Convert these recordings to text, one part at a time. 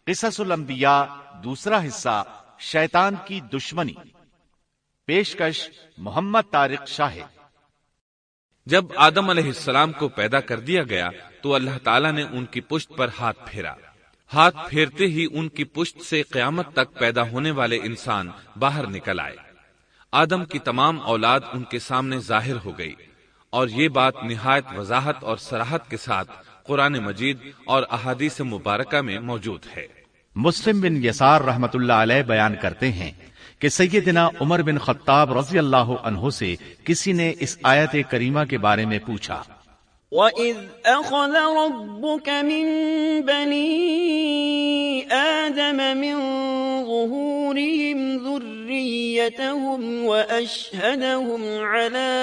قصص الانبیاء دوسرا حصہ شیطان کی دشمنی، پیشکش محمد طارق شاہد۔ جب آدم علیہ السلام کو پیدا کر دیا گیا تو اللہ تعالیٰ نے ان کی پشت پر ہاتھ پھیرا۔ ہاتھ پھیرتے ہی ان کی پشت سے قیامت تک پیدا ہونے والے انسان باہر نکل آئے۔ آدم کی تمام اولاد ان کے سامنے ظاہر ہو گئی، اور یہ بات نہایت وضاحت اور صراحت کے ساتھ قرآن مجید اور احادیث مبارکہ میں موجود ہے۔ مسلم بن یسار رحمت اللہ علیہ بیان کرتے ہیں کہ سیدنا عمر بن خطاب رضی اللہ عنہ سے کسی نے اس آیت کریمہ کے بارے میں پوچھا، وَإِذْ أَخَذَ رَبُّكَ مِن بَنِي آدَمَ مِن ظُهُورِهِمْ ذُرِّيَّتَهُمْ وَأَشْهَدَهُمْ عَلَىٰ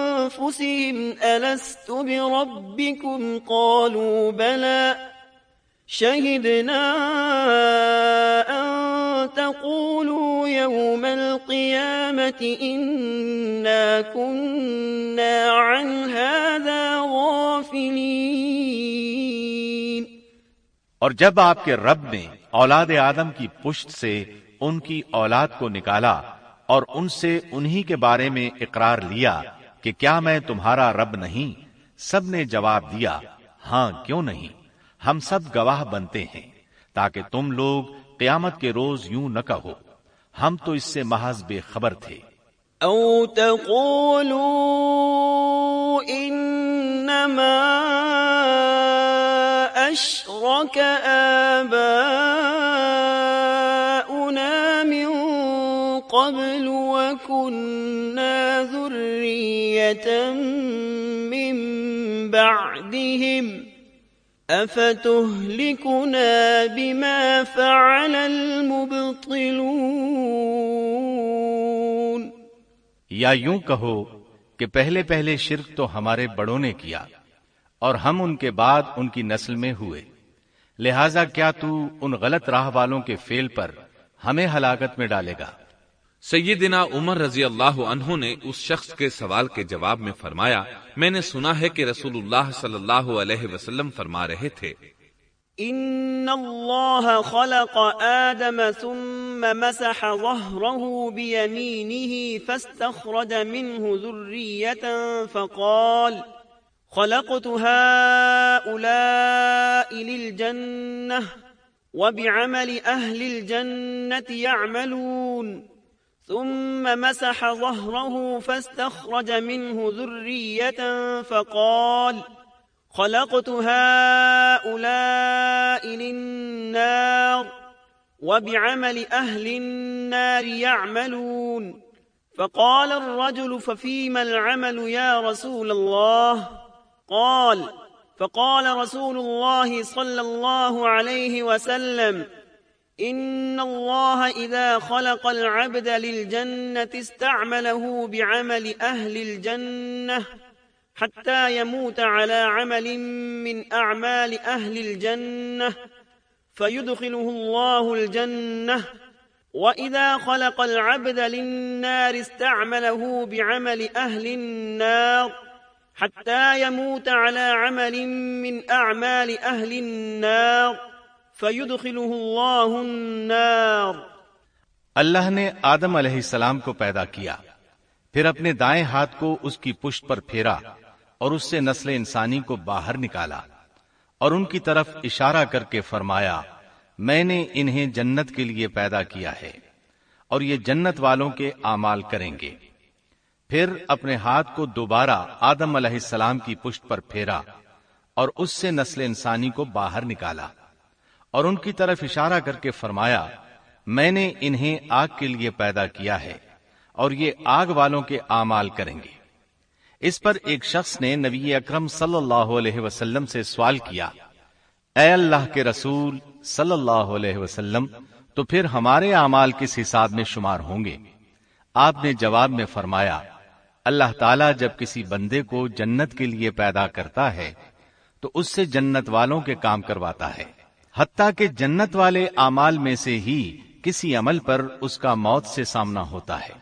أَنفُسِهِمْ أَلَسْتُ بِرَبِّكُمْ قَالُوا بَلَىٰ شَهِدْنَا أَن تَقُولُوا يَوْمَ الْقِيَامَةِ إِنَّا كُنَّا عَنْ هَٰذَا غَافِلِينَ۔ اور جب آپ کے رب نے اولاد آدم کی پشت سے ان کی اولاد کو نکالا اور ان سے انہی کے بارے میں اقرار لیا کہ کیا میں تمہارا رب نہیں، سب نے جواب دیا ہاں کیوں نہیں، ہم سب گواہ بنتے ہیں، تاکہ تم لوگ قیامت کے روز یوں نہ کہو ہم تو اس سے محض بے خبر تھے۔ او تقولوا انما اشرك آباؤنا من قبل وكنا ذرية من بعدهم افتهلكنا بما فعل المبطلون۔ یا یوں کہو کہ پہلے پہلے شرک تو ہمارے بڑوں نے کیا اور ہم ان کے بعد ان کی نسل میں ہوئے، لہذا کیا تو ان غلط راہ والوں کے فعل پر ہمیں ہلاکت میں ڈالے گا؟ سیدنا عمر رضی اللہ عنہ نے اس شخص کے سوال کے جواب میں فرمایا، میں نے سنا ہے کہ رسول اللہ صلی اللہ علیہ وسلم فرما رہے تھے، ان اللہ خلق آدم ثم مسح ظهره بيمينه فاستخرج منه ذرية فقال خلقت هؤلاء للجنة وبعمل أهل الجنة يعملون، ثم مسح ظهره فاستخرج منه ذرية فقال خلقت هؤلاء للنار وبعمل أهل النار يعملون، فقال الرجل ففيما العمل يا رسول الله؟ فقال رسول الله صلى الله عليه وسلم إن الله إذا خلق العبد للجنة استعمله بعمل أهل الجنة حتى يموت على عمل من أعمال أهل الجنة فيدخله الله الجنة، وإذا خلق العبد للنار استعمله بعمل أهل النار حتى يموت على عمل من أعمال أهل النار فيدخله الله النار۔ اللہ نے آدم علیہ السلام کو پیدا کیا، پھر اپنے دائیں ہاتھ کو اس کی پشت پر پھیرا اور اس سے نسل انسانی کو باہر نکالا اور ان کی طرف اشارہ کر کے فرمایا، میں نے انہیں جنت کے لیے پیدا کیا ہے اور یہ جنت والوں کے اعمال کریں گے۔ پھر اپنے ہاتھ کو دوبارہ آدم علیہ السلام کی پشت پر پھیرا اور اس سے نسل انسانی کو باہر نکالا اور ان کی طرف اشارہ کر کے فرمایا، میں نے انہیں آگ کے لیے پیدا کیا ہے اور یہ آگ والوں کے اعمال کریں گے۔ اس پر ایک شخص نے نبی اکرم صلی اللہ علیہ وسلم سے سوال کیا، اے اللہ کے رسول صلی اللہ علیہ وسلم، تو پھر ہمارے اعمال کس حساب میں شمار ہوں گے؟ آپ نے جواب میں فرمایا، اللہ تعالیٰ جب کسی بندے کو جنت کے لیے پیدا کرتا ہے تو اس سے جنت والوں کے کام کرواتا ہے، حتیٰ کہ جنت والے اعمال میں سے ہی کسی عمل پر اس کا موت سے سامنا ہوتا ہے۔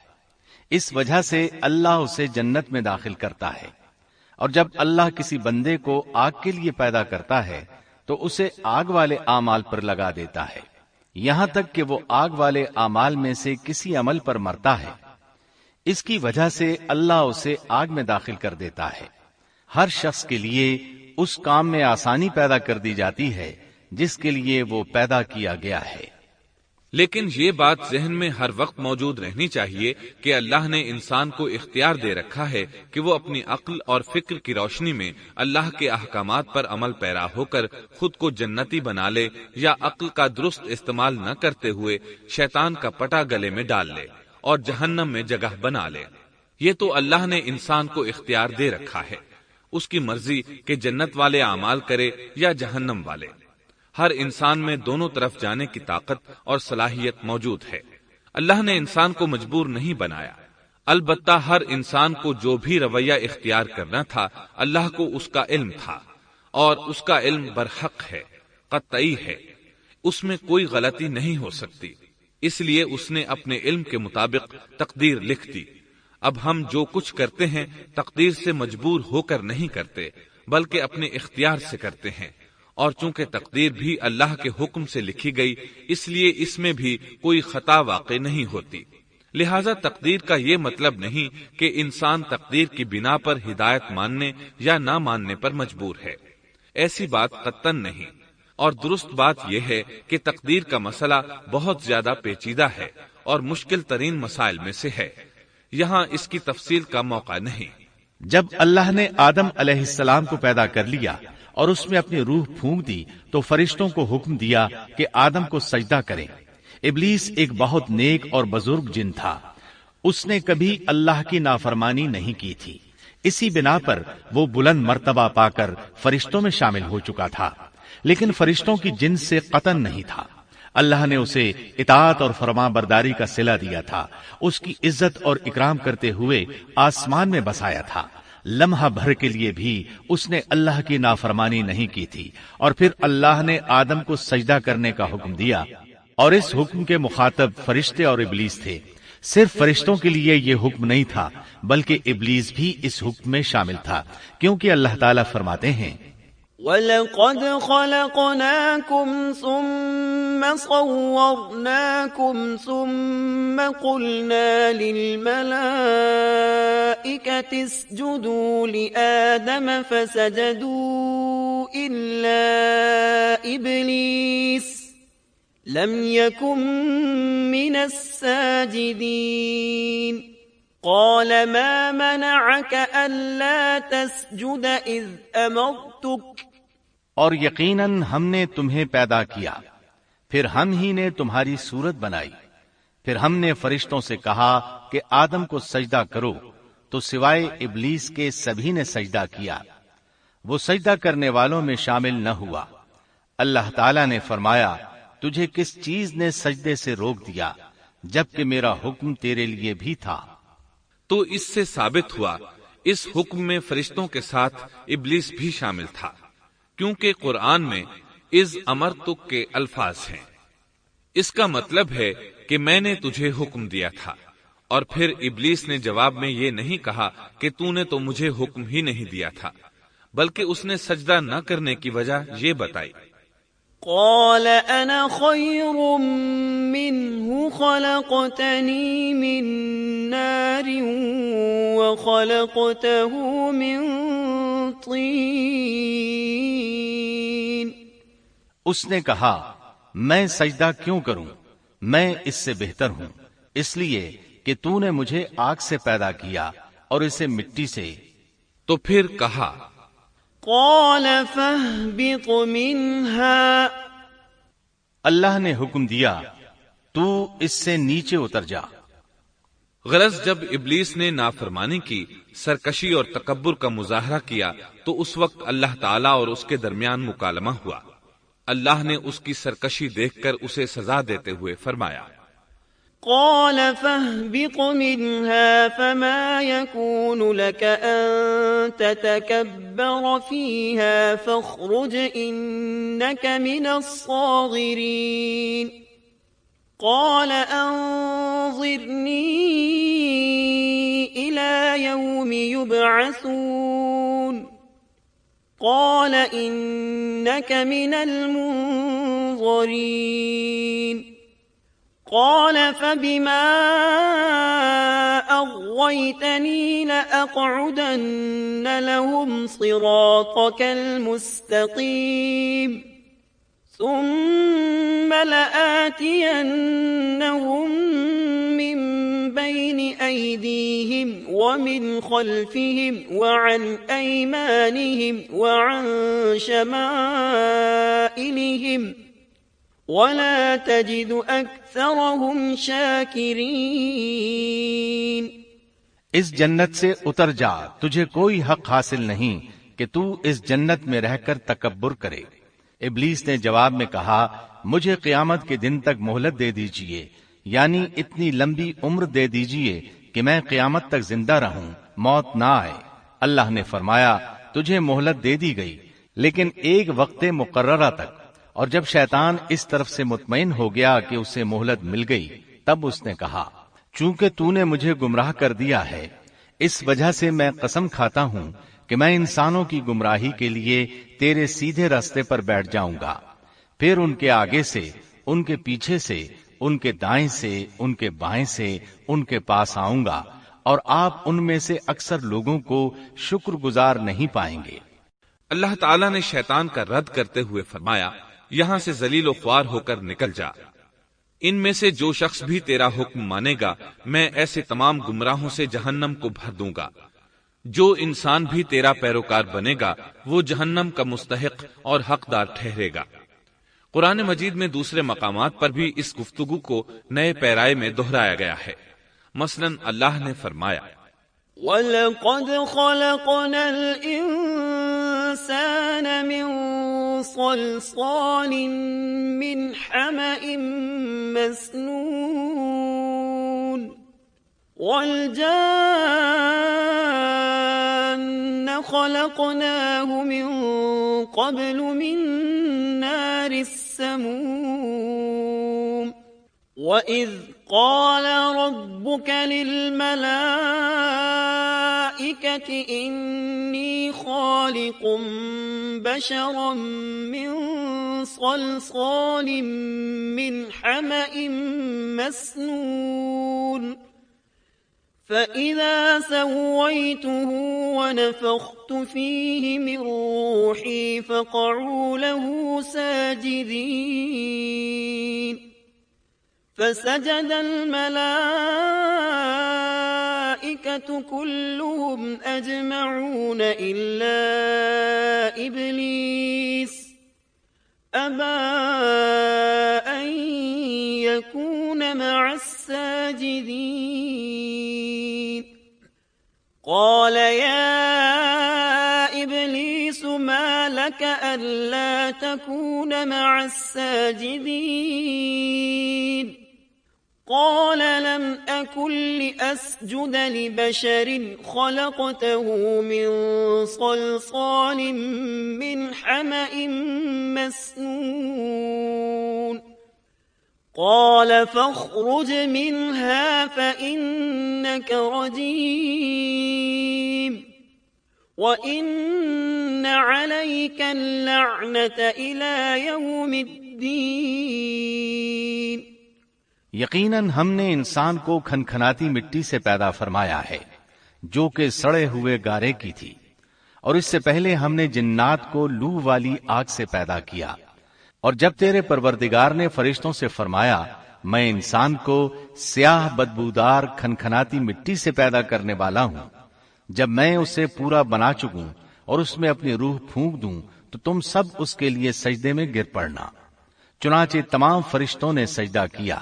اس وجہ سے اللہ اسے جنت میں داخل کرتا ہے، اور جب اللہ کسی بندے کو آگ کے لیے پیدا کرتا ہے تو اسے آگ والے اعمال پر لگا دیتا ہے، یہاں تک کہ وہ آگ والے اعمال میں سے کسی عمل پر مرتا ہے۔ اس کی وجہ سے اللہ اسے آگ میں داخل کر دیتا ہے۔ ہر شخص کے لیے اس کام میں آسانی پیدا کر دی جاتی ہے جس کے لیے وہ پیدا کیا گیا ہے۔ لیکن یہ بات ذہن میں ہر وقت موجود رہنی چاہیے کہ اللہ نے انسان کو اختیار دے رکھا ہے کہ وہ اپنی عقل اور فکر کی روشنی میں اللہ کے احکامات پر عمل پیرا ہو کر خود کو جنتی بنا لے، یا عقل کا درست استعمال نہ کرتے ہوئے شیطان کا پٹا گلے میں ڈال لے اور جہنم میں جگہ بنا لے۔ یہ تو اللہ نے انسان کو اختیار دے رکھا ہے، اس کی مرضی کہ جنت والے اعمال کرے یا جہنم والے۔ ہر انسان میں دونوں طرف جانے کی طاقت اور صلاحیت موجود ہے۔ اللہ نے انسان کو مجبور نہیں بنایا، البتہ ہر انسان کو جو بھی رویہ اختیار کرنا تھا اللہ کو اس کا علم تھا، اور اس کا علم برحق ہے، قطعی ہے، اس میں کوئی غلطی نہیں ہو سکتی، اس لیے اس نے اپنے علم کے مطابق تقدیر لکھ دی۔ اب ہم جو کچھ کرتے ہیں تقدیر سے مجبور ہو کر نہیں کرتے، بلکہ اپنے اختیار سے کرتے ہیں، اور چونکہ تقدیر بھی اللہ کے حکم سے لکھی گئی اس لیے اس میں بھی کوئی خطا واقع نہیں ہوتی۔ لہذا تقدیر کا یہ مطلب نہیں کہ انسان تقدیر کی بنا پر ہدایت ماننے یا نہ ماننے پر مجبور ہے، ایسی بات قطعاً نہیں۔ اور درست بات یہ ہے کہ تقدیر کا مسئلہ بہت زیادہ پیچیدہ ہے اور مشکل ترین مسائل میں سے ہے، یہاں اس کی تفصیل کا موقع نہیں۔ جب اللہ نے آدم علیہ السلام کو پیدا کر لیا اور اس میں اپنی روح پھونک دی تو فرشتوں کو حکم دیا کہ آدم کو سجدہ کریں۔ ابلیس ایک بہت نیک اور بزرگ جن تھا، اس نے کبھی اللہ کی نافرمانی نہیں کی تھی، اسی بنا پر وہ بلند مرتبہ پا کر فرشتوں میں شامل ہو چکا تھا، لیکن فرشتوں کی جنس سے قطعاً نہیں تھا۔ اللہ نے اسے اطاعت اور فرما برداری کا صلہ دیا تھا، اس کی عزت اور اکرام کرتے ہوئے آسمان میں بسایا تھا، لمحہ بھر کے لیے بھی اس نے اللہ کی نافرمانی نہیں کی تھی، اور پھر اللہ نے آدم کو سجدہ کرنے کا حکم دیا، اور اس حکم کے مخاطب فرشتے اور ابلیس تھے۔ صرف فرشتوں کے لیے یہ حکم نہیں تھا بلکہ ابلیس بھی اس حکم میں شامل تھا، کیونکہ اللہ تعالیٰ فرماتے ہیں وَلَقَدْ خَلَقْنَاكُمْ ثُمَّ صَوَّرْنَاكُمْ ثُمَّ قُلْنَا لِلْمَلَائِكَةِ اسْجُدُوا لِآدَمَ فَسَجَدُوا إِلَّا إِبْلِيسَ لَمْ يَكُنْ مِنَ السَّاجِدِينَ قَالَ مَا مَنَعَكَ أَلَّا تَسْجُدَ إِذْ أَمَرْتُكَ اور یقیناً ہم نے تمہیں پیدا کیا، پھر ہم ہی نے تمہاری صورت بنائی، پھر ہم نے فرشتوں سے کہا کہ آدم کو سجدہ کرو، تو سوائے ابلیس کے سبھی نے سجدہ کیا، وہ سجدہ کرنے والوں میں شامل نہ ہوا۔ اللہ تعالیٰ نے فرمایا، تجھے کس چیز نے سجدے سے روک دیا جبکہ میرا حکم تیرے لیے بھی تھا؟ تو اس سے ثابت ہوا اس حکم میں فرشتوں کے ساتھ ابلیس بھی شامل تھا، کیونکہ قرآن میں اذ امرتک کے الفاظ ہیں۔ اس کا مطلب ہے کہ میں نے تجھے حکم دیا تھا، اور پھر ابلیس نے جواب میں یہ نہیں کہا کہ تو نے تو مجھے حکم ہی نہیں دیا تھا، بلکہ اس نے سجدہ نہ کرنے کی وجہ یہ بتائی۔ قال انا خير منه خلقتني من نار وخلقته من طين۔ اس نے کہا، میں سجدہ کیوں کروں، میں اس سے بہتر ہوں، اس لیے کہ تو نے مجھے آگ سے پیدا کیا اور اسے مٹی سے۔ تو پھر کہا، قال فاهبط منها، اللہ نے حکم دیا تو اس سے نیچے اتر جا۔ غرض جب ابلیس نے نافرمانی کی، سرکشی اور تکبر کا مظاہرہ کیا تو اس وقت اللہ تعالیٰ اور اس کے درمیان مکالمہ ہوا۔ اللہ نے اس کی سرکشی دیکھ کر اسے سزا دیتے ہوئے فرمایا، قال فاهبط منها فما يكون لك أن تتكبر فيها فاخرج إنك من الصاغرين۔ قال أنظرني إلى يوم يبعثون قال إنك من المنظرين قال فبما أغويتني لأقعدن لهم صراطك المستقيم ثم لآتينهم من بين أيديهم ومن خلفهم وعن أيمانهم وعن شمائلهم ولا تجد أكثرهم شاكرين. اس جنت سے اتر جا، تجھے کوئی حق حاصل نہیں کہ تو اس جنت میں رہ کر تکبر کرے. ابلیس نے جواب میں کہا، مجھے قیامت کے دن تک مہلت دے دیجئے، یعنی اتنی لمبی عمر دے دیجئے کہ میں قیامت تک زندہ رہوں، موت نہ آئے. اللہ نے فرمایا، تجھے مہلت دے دی گئی لیکن ایک وقت مقررہ تک. اور جب شیطان اس طرف سے مطمئن ہو گیا کہ اسے مہلت مل گئی، تب اس نے کہا، چونکہ تو نے مجھے گمراہ کر دیا ہے، اس وجہ سے میں قسم کھاتا ہوں کہ میں انسانوں کی گمراہی کے لیے تیرے سیدھے راستے پر بیٹھ جاؤں گا. پھر ان کے آگے سے، ان کے پیچھے سے، ان کے دائیں سے، ان کے بائیں سے، ان کے پاس آؤں گا، اور آپ ان میں سے اکثر لوگوں کو شکر گزار نہیں پائیں گے. اللہ تعالیٰ نے شیطان کا رد کرتے ہوئے فرمایا، یہاں سے ذلیل و خوار ہو کر نکل جا. ان میں سے جو شخص بھی تیرا حکم مانے گا میں ایسے تمام گمراہوں سے جہنم کو بھر دوں گا. جو انسان بھی تیرا پیروکار بنے گا وہ جہنم کا مستحق اور حقدار ٹھہرے گا. قرآن مجید میں دوسرے مقامات پر بھی اس گفتگو کو نئے پیرائے میں دہرایا گیا ہے. مثلا اللہ نے فرمایا، وَلَقَدْ خَلَقْنَا الْإِنسَانَ مِنْ صَلْصَالٍ مِنْ حَمَإٍ مَسْنُونٍ وَالْجَانَّ خَلَقْنَاهُ مِنْ قَبْلُ مِنْ نَارِ السَّمُومِ وَإِذْ قَالَ رَبُّكَ لِلْمَلَائِكَةِ إِنِّي خَالِقٌ بَشَرًا مِّن صَلْصَالٍ مِّنْ حَمَإٍ مَّسْنُونٍ فَإِذَا سَوَّيْتُهُ وَنَفَخْتُ فِيهِ مِنْ رُوحِي فَقَعُوا لَهُ سَاجِدِينَ فسجد الملائكة كلهم أجمعون إلا إبليس أبى أن يكون مع الساجدين قال يا إبليس ما لك ألا تكون مع الساجدين قال لم أكن لأسجد لبشر خلقته من صلصال من حمأ مسنون قال فاخرج منها فإنك رجيم وَإِنَّ عَلَيْكَ اللَّعْنَةَ إِلَى يَوْمِ الدِّينِ. یقیناً ہم نے انسان کو کھنکھناتی مٹی سے پیدا فرمایا ہے جو کہ سڑے ہوئے گارے کی تھی، اور اس سے پہلے ہم نے جنات کو لو والی آگ سے پیدا کیا. اور جب تیرے پروردگار نے فرشتوں سے فرمایا میں انسان کو سیاہ بدبودار کھنکھناتی مٹی سے پیدا کرنے والا ہوں، جب میں اسے پورا بنا چکوں اور اس میں اپنی روح پھونک دوں تو تم سب اس کے لیے سجدے میں گر پڑنا. چنانچہ تمام فرشتوں نے سجدہ کیا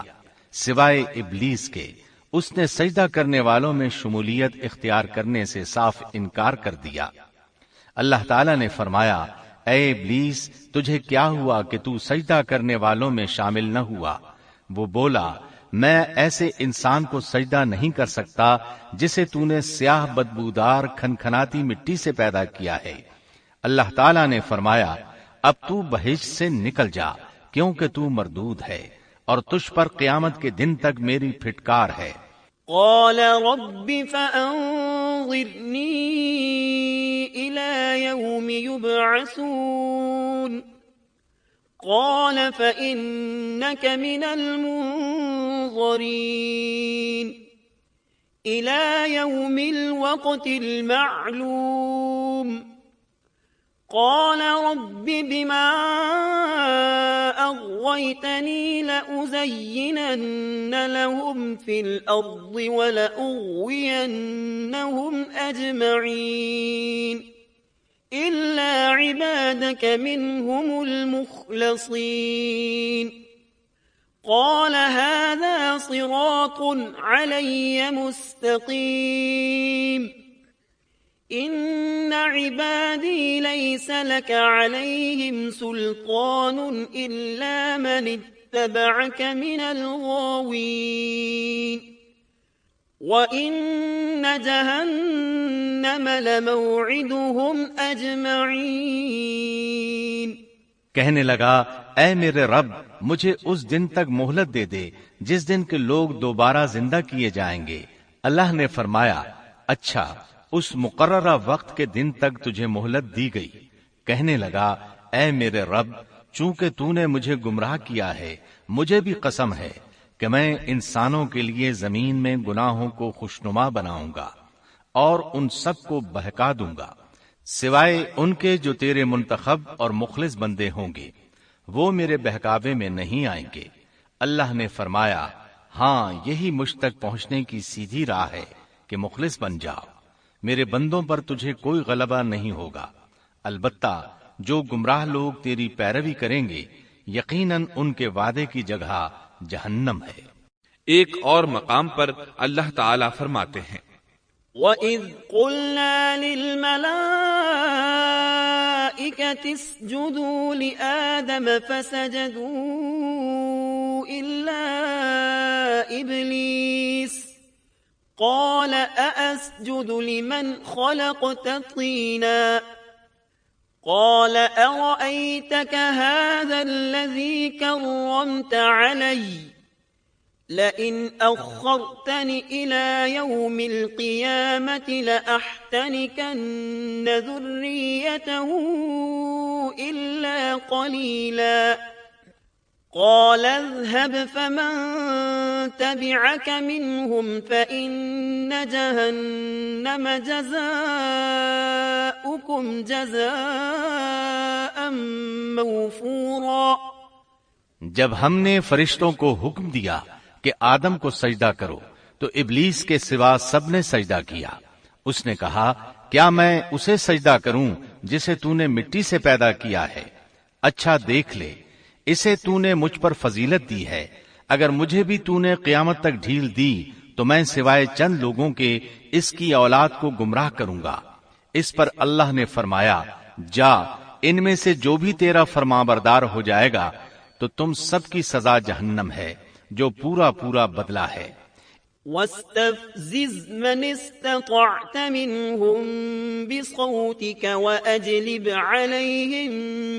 سوائے ابلیس کے. اس نے سجدہ کرنے والوں میں شمولیت اختیار کرنے سے صاف انکار کر دیا. اللہ تعالیٰ نے فرمایا اے ابلیس تجھے کیا ہوا کہ تو سجدہ کرنے والوں میں شامل نہ ہوا؟ وہ بولا میں ایسے انسان کو سجدہ نہیں کر سکتا جسے تو نے سیاہ بدبودار کھنکھناتی مٹی سے پیدا کیا ہے. اللہ تعالیٰ نے فرمایا اب تو بہشت سے نکل جا کیونکہ تو مردود ہے. اور تجھ پر قیامت کے دن تک میری پھٹکار ہے۔ قال رب فأنظرني إلى يوم يبعثون قال فإنك من المنظرين إلى يوم الوقت المعلوم قال رب بما أغويتني لأزينن لهم في الأرض ولأغوينهم أجمعين إلا عبادك منهم المخلصين قال هذا صراط علي مستقيم إن عبادي ليس لك عليهم سلطان إلا من اتبعك من الغاوين وإن جهنم لموعدهم أجمعين۔ کہنے لگا اے میرے رب مجھے اس دن تک مہلت دے دے جس دن کے لوگ دوبارہ زندہ کیے جائیں گے۔ اللہ نے فرمایا اچھا، اس مقررہ وقت کے دن تک تجھے مہلت دی گئی۔ کہنے لگا اے میرے رب چونکہ تو نے مجھے گمراہ کیا ہے، مجھے بھی قسم ہے کہ میں انسانوں کے لیے زمین میں گناہوں کو خوشنما بناؤں گا اور ان سب کو بہکا دوں گا سوائے ان کے جو تیرے منتخب اور مخلص بندے ہوں گے، وہ میرے بہکاوے میں نہیں آئیں گے۔ اللہ نے فرمایا ہاں یہی مجھ تک پہنچنے کی سیدھی راہ ہے کہ مخلص بن جاؤ، میرے بندوں پر تجھے کوئی غلبہ نہیں ہوگا۔ البتہ جو گمراہ لوگ تیری پیروی کریں گے یقیناً ان کے وعدے کی جگہ جہنم ہے۔ ایک اور مقام پر اللہ تعالیٰ فرماتے ہیں وَإِذْ قُلْنَا لِلْمَلَائِكَةِ اسْجُدُوا لِآدَمَ فَسَجَدُوا إِلَّا إِبْلِيسَ قال أأسجد لمن خلقت طينا قال أرأيتك هذا الذي كرمت علي لئن أخرتني إلى يوم القيامة لأحتنكن ذريته إلا قليلا قال اذهب فمن تبعك منهم فإن جهنم جزاؤكم جزاء موفورا۔ جب ہم نے فرشتوں کو حکم دیا کہ آدم کو سجدہ کرو تو ابلیس کے سوا سب نے سجدہ کیا۔ اس نے کہا کیا میں اسے سجدہ کروں جسے تو نے مٹی سے پیدا کیا ہے؟ اچھا دیکھ لے، اسے تو نے مجھ پر فضیلت دی ہے، اگر مجھے بھی تو نے قیامت تک ڈھیل دی تو میں سوائے چند لوگوں کے اس کی اولاد کو گمراہ کروں گا۔ اس پر اللہ نے فرمایا جا، ان میں سے جو بھی تیرا فرمانبردار ہو جائے گا تو تم سب کی سزا جہنم ہے جو پورا پورا بدلہ ہے۔ واستفزز من استطعت منهم بصوتك وأجلب عليهم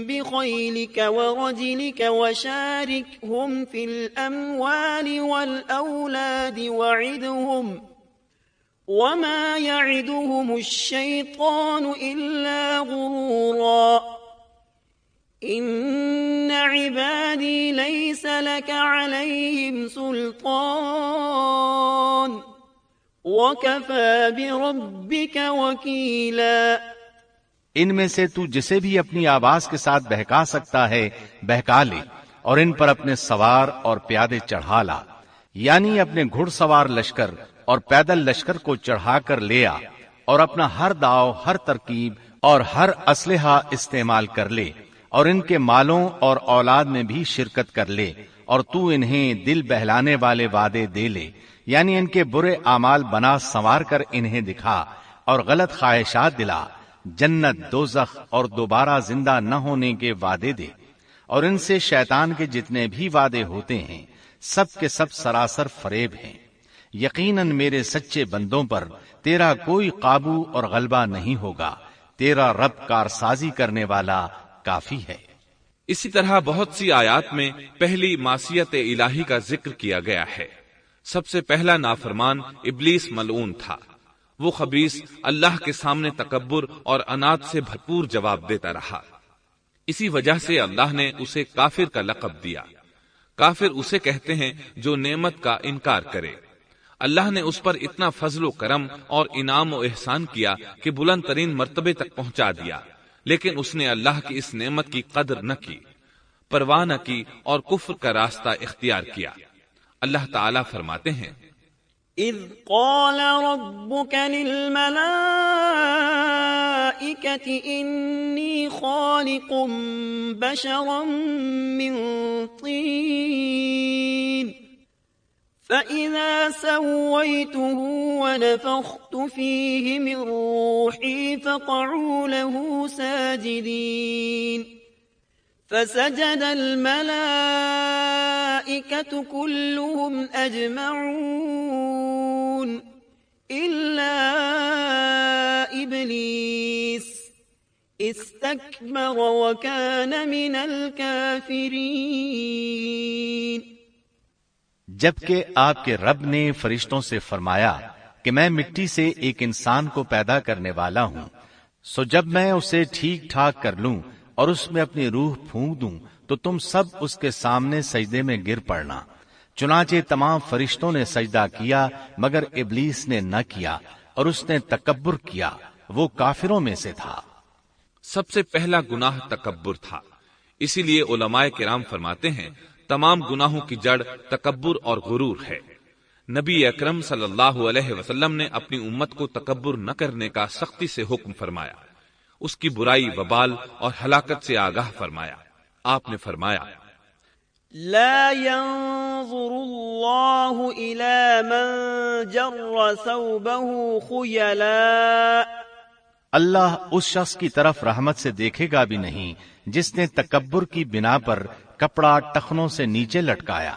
بخيلك ورجلك وشاركهم في الأموال والأولاد وعدهم وما يعدهم الشيطان إلا غرورا إن عبادي ليس لك عليهم سلطان وكفى بربك وكيلا۔ ان میں سے تو جسے بھی اپنی آواز کے ساتھ بہکا سکتا ہے بہکا لے، اور ان پر اپنے سوار اور پیادے چڑھا لا، یعنی اپنے گھڑ سوار لشکر اور پیدل لشکر کو چڑھا کر لے آ، اور اپنا ہر داؤ، ہر ترکیب اور ہر اسلحہ استعمال کر لے، اور ان کے مالوں اور اولاد میں بھی شرکت کر لے، اور تو انہیں دل بہلانے والے وعدے دے لے، یعنی ان کے برے اعمال بنا سنوار کر انہیں دکھا اور غلط خواہشات دلا، جنت، دوزخ اور دوبارہ زندہ نہ ہونے کے وعدے دے، اور ان سے شیطان کے جتنے بھی وعدے ہوتے ہیں سب کے سب سراسر فریب ہیں۔ یقیناً میرے سچے بندوں پر تیرا کوئی قابو اور غلبہ نہیں ہوگا، تیرا رب کارسازی کرنے والا کافی ہے۔ اسی طرح بہت سی آیات میں پہلی معصیت الہی کا ذکر کیا گیا ہے۔ سب سے پہلا نافرمان ابلیس ملعون تھا۔ وہ خبیث اللہ کے سامنے تکبر اور عناد سے بھرپور جواب دیتا رہا۔ اسی وجہ سے اللہ نے اسے کافر کا لقب دیا۔ کافر اسے کہتے ہیں جو نعمت کا انکار کرے۔ اللہ نے اس پر اتنا فضل و کرم اور انعام و احسان کیا کہ بلند ترین مرتبے تک پہنچا دیا، لیکن اس نے اللہ کی اس نعمت کی قدر نہ کی، پرواہ نہ کی اور کفر کا راستہ اختیار کیا۔ اللہ تعالیٰ فرماتے ہیں، اذ قال ربك للملائكة انی خالق بشرا من طین فإذا سويته ونفخت فيه من روحي فقعوا له ساجدين فسجد الملائكة كلهم أجمعون إلا إبليس استكبر وكان من الكافرين۔ جبکہ آپ کے رب نے فرشتوں سے فرمایا کہ میں مٹی سے ایک انسان کو پیدا کرنے والا ہوں، سو جب میں اسے ٹھیک ٹھاک کر لوں اور اس میں اپنی روح پھونک دوں تو تم سب اس کے سامنے سجدے میں گر پڑنا۔ چنانچہ تمام فرشتوں نے سجدہ کیا مگر ابلیس نے نہ کیا اور اس نے تکبر کیا، وہ کافروں میں سے تھا۔ سب سے پہلا گناہ تکبر تھا، اسی لیے علماء کرام فرماتے ہیں تمام گناہوں کی جڑ تکبر اور غرور ہے۔ نبی اکرم صلی اللہ علیہ وسلم نے اپنی امت کو تکبر نہ کرنے کا سختی سے حکم فرمایا، اس کی برائی، وبال اور ہلاکت سے آگاہ فرمایا۔ آپ نے فرمایا، لا ينظر اللہ الى من جر ثوبه خیلاء، اللہ اس شخص کی طرف رحمت سے دیکھے گا بھی نہیں جس نے تکبر کی بنا پر کپڑا ٹخنوں سے نیچے لٹکایا۔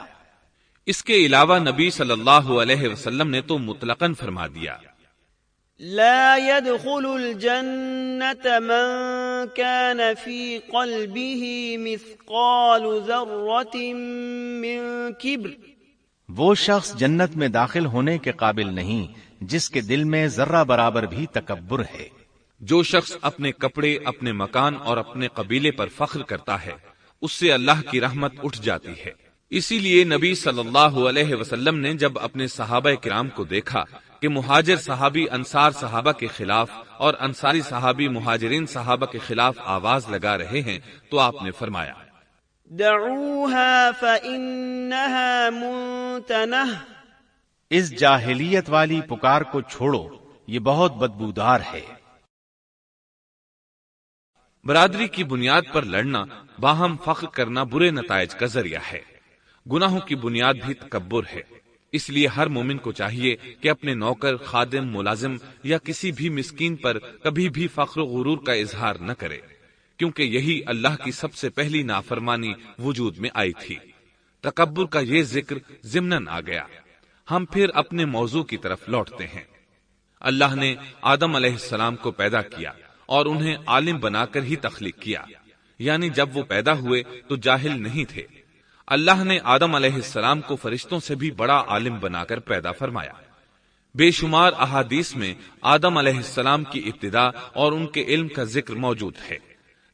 اس کے علاوہ نبی صلی اللہ علیہ وسلم نے تو مطلقاً فرما دیا، لا يدخل الجنة من كان في قلبه مثقال ذرة من كبر، وہ شخص جنت میں داخل ہونے کے قابل نہیں جس کے دل میں ذرہ برابر بھی تکبر ہے۔ جو شخص اپنے کپڑے، اپنے مکان اور اپنے قبیلے پر فخر کرتا ہے اس سے اللہ کی رحمت اٹھ جاتی ہے۔ اسی لیے نبی صلی اللہ علیہ وسلم نے جب اپنے صحابہ کرام کو دیکھا کہ مہاجر صحابی انصار صحابہ کے خلاف اور انصاری صحابی مہاجرین صحابہ کے خلاف آواز لگا رہے ہیں تو آپ نے فرمایا، دعوها فإنها منتنہ، اس جاہلیت والی پکار کو چھوڑو، یہ بہت بدبودار ہے۔ برادری کی بنیاد پر لڑنا، باہم فخر کرنا برے نتائج کا ذریعہ ہے۔ گناہوں کی بنیاد بھی تکبر ہے۔ اس لیے ہر مومن کو چاہیے کہ اپنے نوکر، خادم، ملازم یا کسی بھی مسکین پر کبھی بھی فخر و غرور کا اظہار نہ کرے، کیونکہ یہی اللہ کی سب سے پہلی نافرمانی وجود میں آئی تھی۔ تکبر کا یہ ذکر ضمناً آ گیا۔ ہم پھر اپنے موضوع کی طرف لوٹتے ہیں۔ اللہ نے آدم علیہ السلام کو پیدا کیا اور انہیں عالم بنا کر ہی تخلیق کیا، یعنی جب وہ پیدا ہوئے تو جاہل نہیں تھے۔ اللہ نے آدم علیہ السلام کو فرشتوں سے بھی بڑا عالم بنا کر پیدا فرمایا۔ بے شمار احادیث میں آدم علیہ السلام کی ابتدا اور ان کے علم کا ذکر موجود ہے۔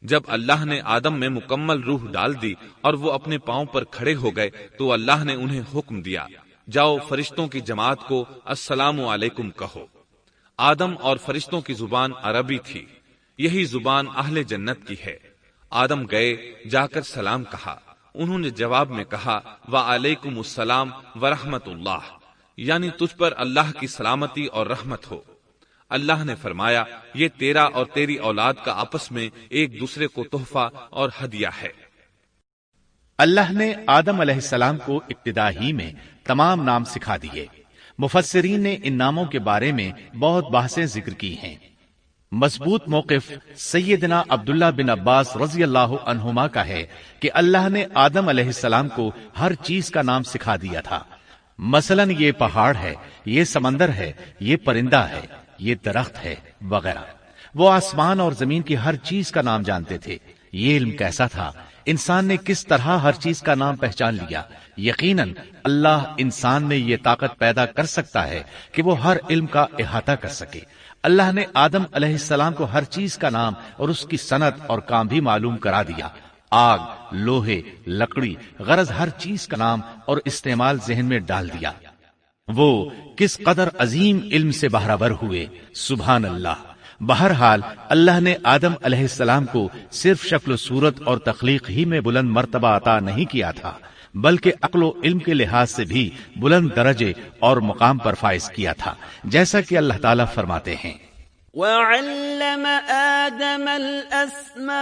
جب اللہ نے آدم میں مکمل روح ڈال دی اور وہ اپنے پاؤں پر کھڑے ہو گئے تو اللہ نے انہیں حکم دیا، جاؤ فرشتوں کی جماعت کو السلام علیکم کہو۔ آدم اور فرشتوں کی زبان عربی تھی، یہی زبان اہل جنت کی ہے۔ آدم گئے، جا کر سلام کہا، انہوں نے جواب میں کہا وعلیکم السلام ورحمت اللہ، یعنی تجھ پر اللہ کی سلامتی اور رحمت ہو۔ اللہ نے فرمایا یہ تیرا اور تیری اولاد کا آپس میں ایک دوسرے کو تحفہ اور ہدیہ ہے۔ اللہ نے آدم علیہ السلام کو ابتدا ہی میں تمام نام سکھا دیے۔ مفسرین نے ان ناموں کے بارے میں بہت بحثیں ذکر کی ہیں۔ مضبوط موقف سیدنا عبداللہ بن عباس رضی اللہ عنہما کا ہے کہ اللہ نے آدم علیہ السلام کو ہر چیز کا نام سکھا دیا تھا، مثلا یہ پہاڑ ہے، یہ سمندر ہے، یہ پرندہ ہے، یہ درخت ہے وغیرہ۔ وہ آسمان اور زمین کی ہر چیز کا نام جانتے تھے۔ یہ علم کیسا تھا؟ انسان نے کس طرح ہر چیز کا نام پہچان لیا۔ یقیناً اللہ انسان میں یہ طاقت پیدا کر سکتا ہے کہ وہ ہر علم کا احاطہ کر سکے۔ اللہ نے آدم علیہ السلام کو ہر چیز کا نام اور اس کی صنعت اور کام بھی معلوم کرا دیا۔ آگ، لوہے، لکڑی، غرض ہر چیز کا نام اور استعمال ذہن میں ڈال دیا۔ وہ کس قدر عظیم علم سے بہرہ ہوئے، سبحان اللہ۔ بہرحال اللہ نے آدم علیہ السلام کو صرف شکل و صورت اور تخلیق ہی میں بلند مرتبہ عطا نہیں کیا تھا، بلکہ عقل و علم کے لحاظ سے بھی بلند درجے اور مقام پر فائز کیا تھا، جیسا کہ اللہ تعالیٰ فرماتے ہیں وَعَلَّمَ آدَمَ الْأَسْمَاءَ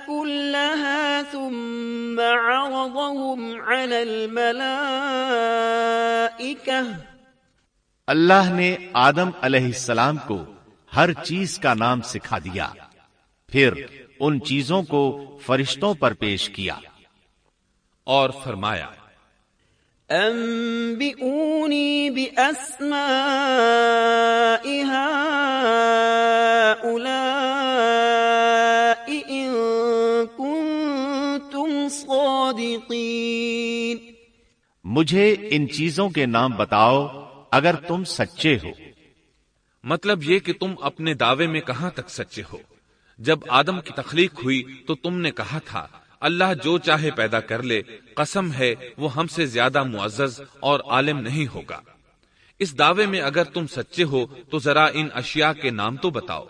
كُلَّهَا ثُمَّ عَرَضَهُمْ عَلَى الْمَلَائِكَةِ۔ اللہ نے آدم علیہ السلام کو ہر چیز کا نام سکھا دیا، پھر ان چیزوں کو فرشتوں پر پیش کیا اور فرمایا انبئونی بأسماء هؤلاء إن كنتم صادقین۔ مجھے ان چیزوں کے نام بتاؤ اگر تم سچے ہو۔ مطلب یہ کہ تم اپنے دعوے میں کہاں تک سچے ہو؟ جب آدم کی تخلیق ہوئی تو تم نے کہا تھا اللہ جو چاہے پیدا کر لے، قسم ہے وہ ہم سے زیادہ معزز اور عالم نہیں ہوگا۔ اس دعوے میں اگر تم سچے ہو تو ذرا ان اشیاء کے نام تو بتاؤ۔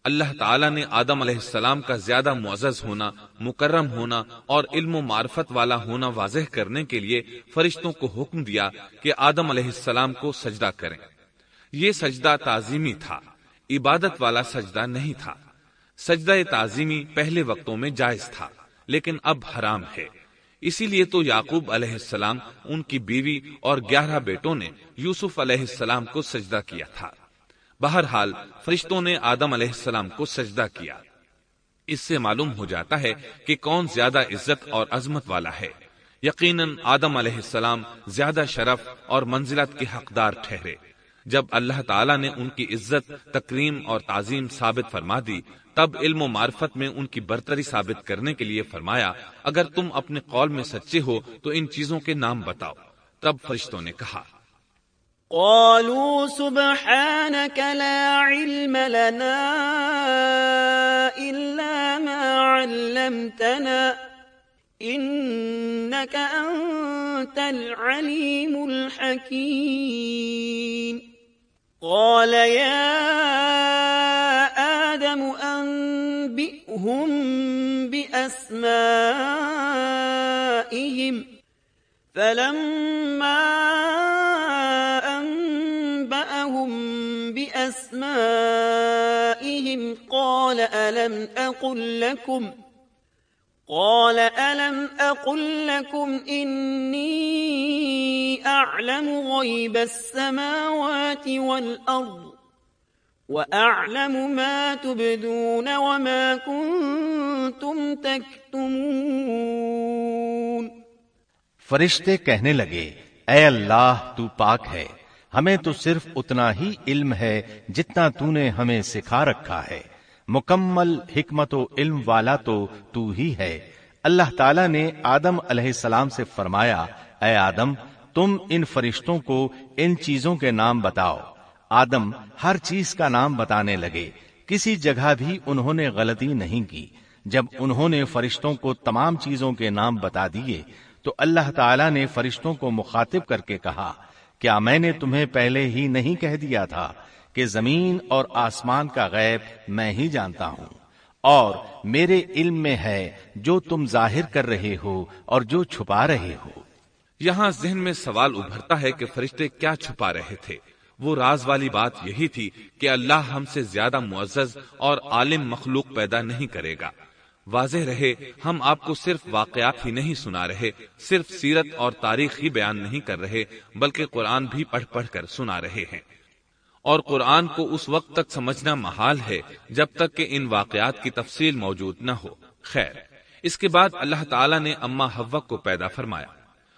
اللہ تعالیٰ نے آدم علیہ السلام کا زیادہ معزز ہونا، مکرم ہونا اور علم و معرفت والا ہونا واضح کرنے کے لیے فرشتوں کو حکم دیا کہ آدم علیہ السلام کو سجدہ کریں۔ یہ سجدہ تعظیمی تھا، عبادت والا سجدہ نہیں تھا۔ سجدہ تعظیمی پہلے وقتوں میں جائز تھا، لیکن اب حرام ہے۔ اسی لیے تو یعقوب علیہ السلام، ان کی بیوی اور 11 بیٹوں نے یوسف علیہ السلام کو سجدہ کیا تھا۔ بہرحال فرشتوں نے آدم علیہ السلام کو سجدہ کیا۔ اس سے معلوم ہو جاتا ہے کہ کون زیادہ عزت اور عظمت والا ہے۔ یقیناً آدم علیہ السلام زیادہ شرف اور منزلت کے حقدار ٹھہرے۔ جب اللہ تعالیٰ نے ان کی عزت، تکریم اور تعظیم ثابت فرما دی، تب علم و معرفت میں ان کی برتری ثابت کرنے کے لیے فرمایا اگر تم اپنے قول میں سچے ہو تو ان چیزوں کے نام بتاؤ۔ تب فرشتوں نے کہا قالوا سبحانك لا علم لنا إلا ما علمتنا إنك أنت العليم الحكيم۔ قال يا آدم أنبئهم بأسمائهم فلما أنبأهم بأسمائهم قال ألم أقل لكم إني أعلم غيب السماوات والأرض وأعلم ما تبدون وما كنتم تكتمون۔ فرشتے کہنے لگے اے اللہ تو پاک ہے، ہمیں تو صرف اتنا ہی علم ہے جتنا تو نے ہمیں سکھا رکھا ہے، مکمل حکمت و علم والا تو ہی ہے۔ اللہ تعالیٰ نے آدم علیہ السلام سے فرمایا اے آدم تم ان فرشتوں کو ان چیزوں کے نام بتاؤ۔ آدم ہر چیز کا نام بتانے لگے، کسی جگہ بھی انہوں نے غلطی نہیں کی۔ جب انہوں نے فرشتوں کو تمام چیزوں کے نام بتا دیے تو اللہ تعالیٰ نے فرشتوں کو مخاطب کر کے کہا کیا میں نے تمہیں پہلے ہی نہیں کہہ دیا تھا کہ زمین اور آسمان کا غیب میں ہی جانتا ہوں، اور میرے علم میں ہے جو تم ظاہر کر رہے ہو اور جو چھپا رہے ہو۔ یہاں ذہن میں سوال ابھرتا ہے کہ فرشتے کیا چھپا رہے تھے؟ وہ راز والی بات یہی تھی کہ اللہ ہم سے زیادہ معزز اور عالم مخلوق پیدا نہیں کرے گا۔ واضح رہے ہم آپ کو صرف واقعات ہی نہیں سنا رہے، صرف سیرت اور تاریخ ہی بیان نہیں کر رہے، بلکہ قرآن بھی پڑھ پڑھ کر سنا رہے ہیں۔ اور قرآن کو اس وقت تک سمجھنا محال ہے جب تک کہ ان واقعات کی تفصیل موجود نہ ہو۔ خیر، اس کے بعد اللہ تعالیٰ نے اما حوا کو پیدا فرمایا۔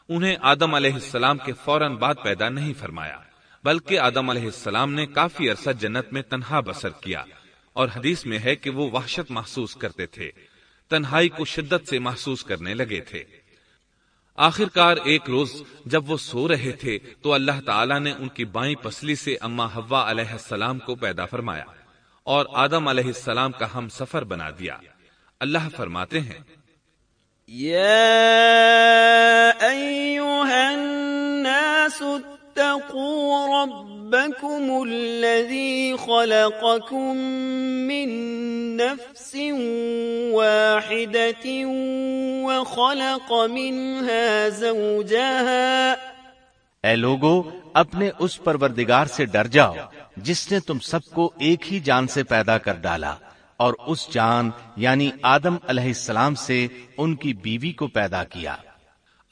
انہیں آدم علیہ السلام کے فوراً بعد پیدا نہیں فرمایا، بلکہ آدم علیہ السلام نے کافی عرصہ جنت میں تنہا بسر کیا، اور حدیث میں ہے کہ وہ وحشت محسوس کرتے تھے۔ تنہائی کو شدت سے محسوس کرنے لگے تھے۔ آخر کار ایک روز جب وہ سو رہے تھے تو اللہ تعالیٰ نے ان کی بائیں پسلی سے اما حوا علیہ السلام کو پیدا فرمایا اور آدم علیہ السلام کا ہم سفر بنا دیا۔ اللہ فرماتے ہیں، یا ایھا الناس اتقوا ربکم الذی خلقکم من نفس واحدة وخلق منها زوجها۔ اے لوگو، اپنے اس پروردگار سے ڈر جاؤ جس نے تم سب کو ایک ہی جان سے پیدا کر ڈالا اور اس جان یعنی آدم علیہ السلام سے ان کی بیوی کو پیدا کیا۔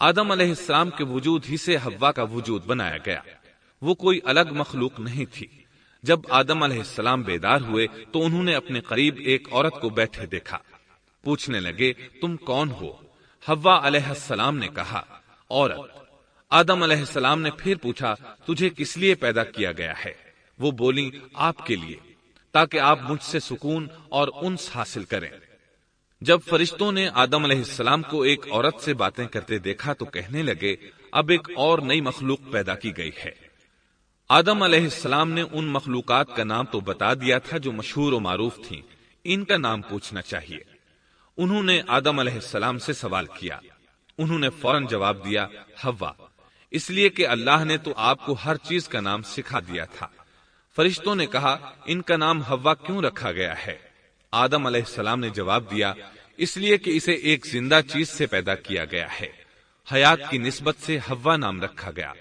آدم علیہ السلام کے وجود ہی سے حوا کا وجود بنایا گیا، وہ کوئی الگ مخلوق نہیں تھی۔ جب آدم علیہ السلام بیدار ہوئے تو انہوں نے اپنے قریب ایک عورت کو بیٹھے دیکھا۔ پوچھنے لگے، تم کون ہو؟ حوا علیہ السلام نے کہا، عورت۔ آدم علیہ السلام نے پھر پوچھا، تجھے کس لیے پیدا کیا گیا ہے؟ وہ بولی، آپ کے لیے، تاکہ آپ مجھ سے سکون اور انس حاصل کریں۔ جب فرشتوں نے آدم علیہ السلام کو ایک عورت سے باتیں کرتے دیکھا تو کہنے لگے، اب ایک اور نئی مخلوق پیدا کی گئی ہے۔ آدم علیہ السلام نے ان مخلوقات کا نام تو بتا دیا تھا جو مشہور و معروف تھیں، ان کا نام پوچھنا چاہیے۔ انہوں نے آدم علیہ السلام سے سوال کیا، انہوں نے فوراً جواب دیا، حوا، اس لیے کہ اللہ نے تو آپ کو ہر چیز کا نام سکھا دیا تھا۔ فرشتوں نے کہا، ان کا نام حوا کیوں رکھا گیا ہے؟ آدم علیہ السلام نے جواب دیا، اس لیے کہ اسے ایک زندہ چیز سے پیدا کیا گیا ہے، حیات کی نسبت سے حوا نام رکھا گیا۔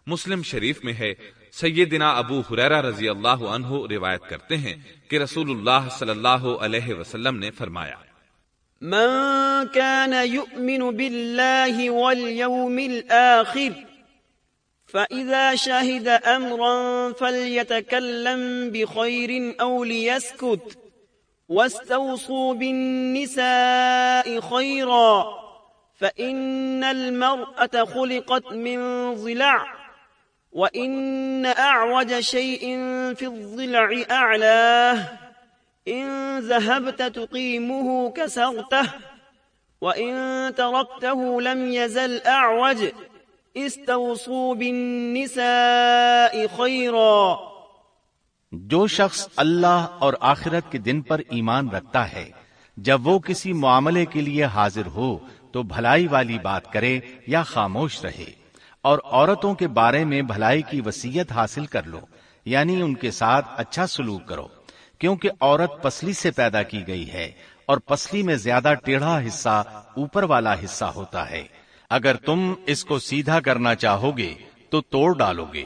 مسلم شریف میں ہے، سیدنا ابو ہریرہ رضی اللہ عنہ روایت کرتے ہیں کہ رسول اللہ صلی اللہ علیہ وسلم نے فرمایا، من كان يؤمن بالله واليوم الآخر فإذا شهد أمرا فليتكلم بخير أو ليسكت واستوصوا بالنساء خيرا فإن المرأة خلقت من ضلع وإن أعوج شيء في الضلع أعلاه إن ذهبت تقيمه كسرته وإن تركته لم يزل أعوج استوصوا بالنساء خيرا۔ جو شخص اللہ اور آخرت کے دن پر ایمان رکھتا ہے، جب وہ کسی معاملے کے لیے حاضر ہو تو بھلائی والی بات کرے یا خاموش رہے، اور عورتوں کے بارے میں بھلائی کی وصیت حاصل کر لو، یعنی ان کے ساتھ اچھا سلوک کرو، کیونکہ عورت پسلی سے پیدا کی گئی ہے اور پسلی میں زیادہ ٹیڑھا حصہ اوپر والا حصہ ہوتا ہے۔ اگر تم اس کو سیدھا کرنا چاہو گے تو توڑ ڈالو گے،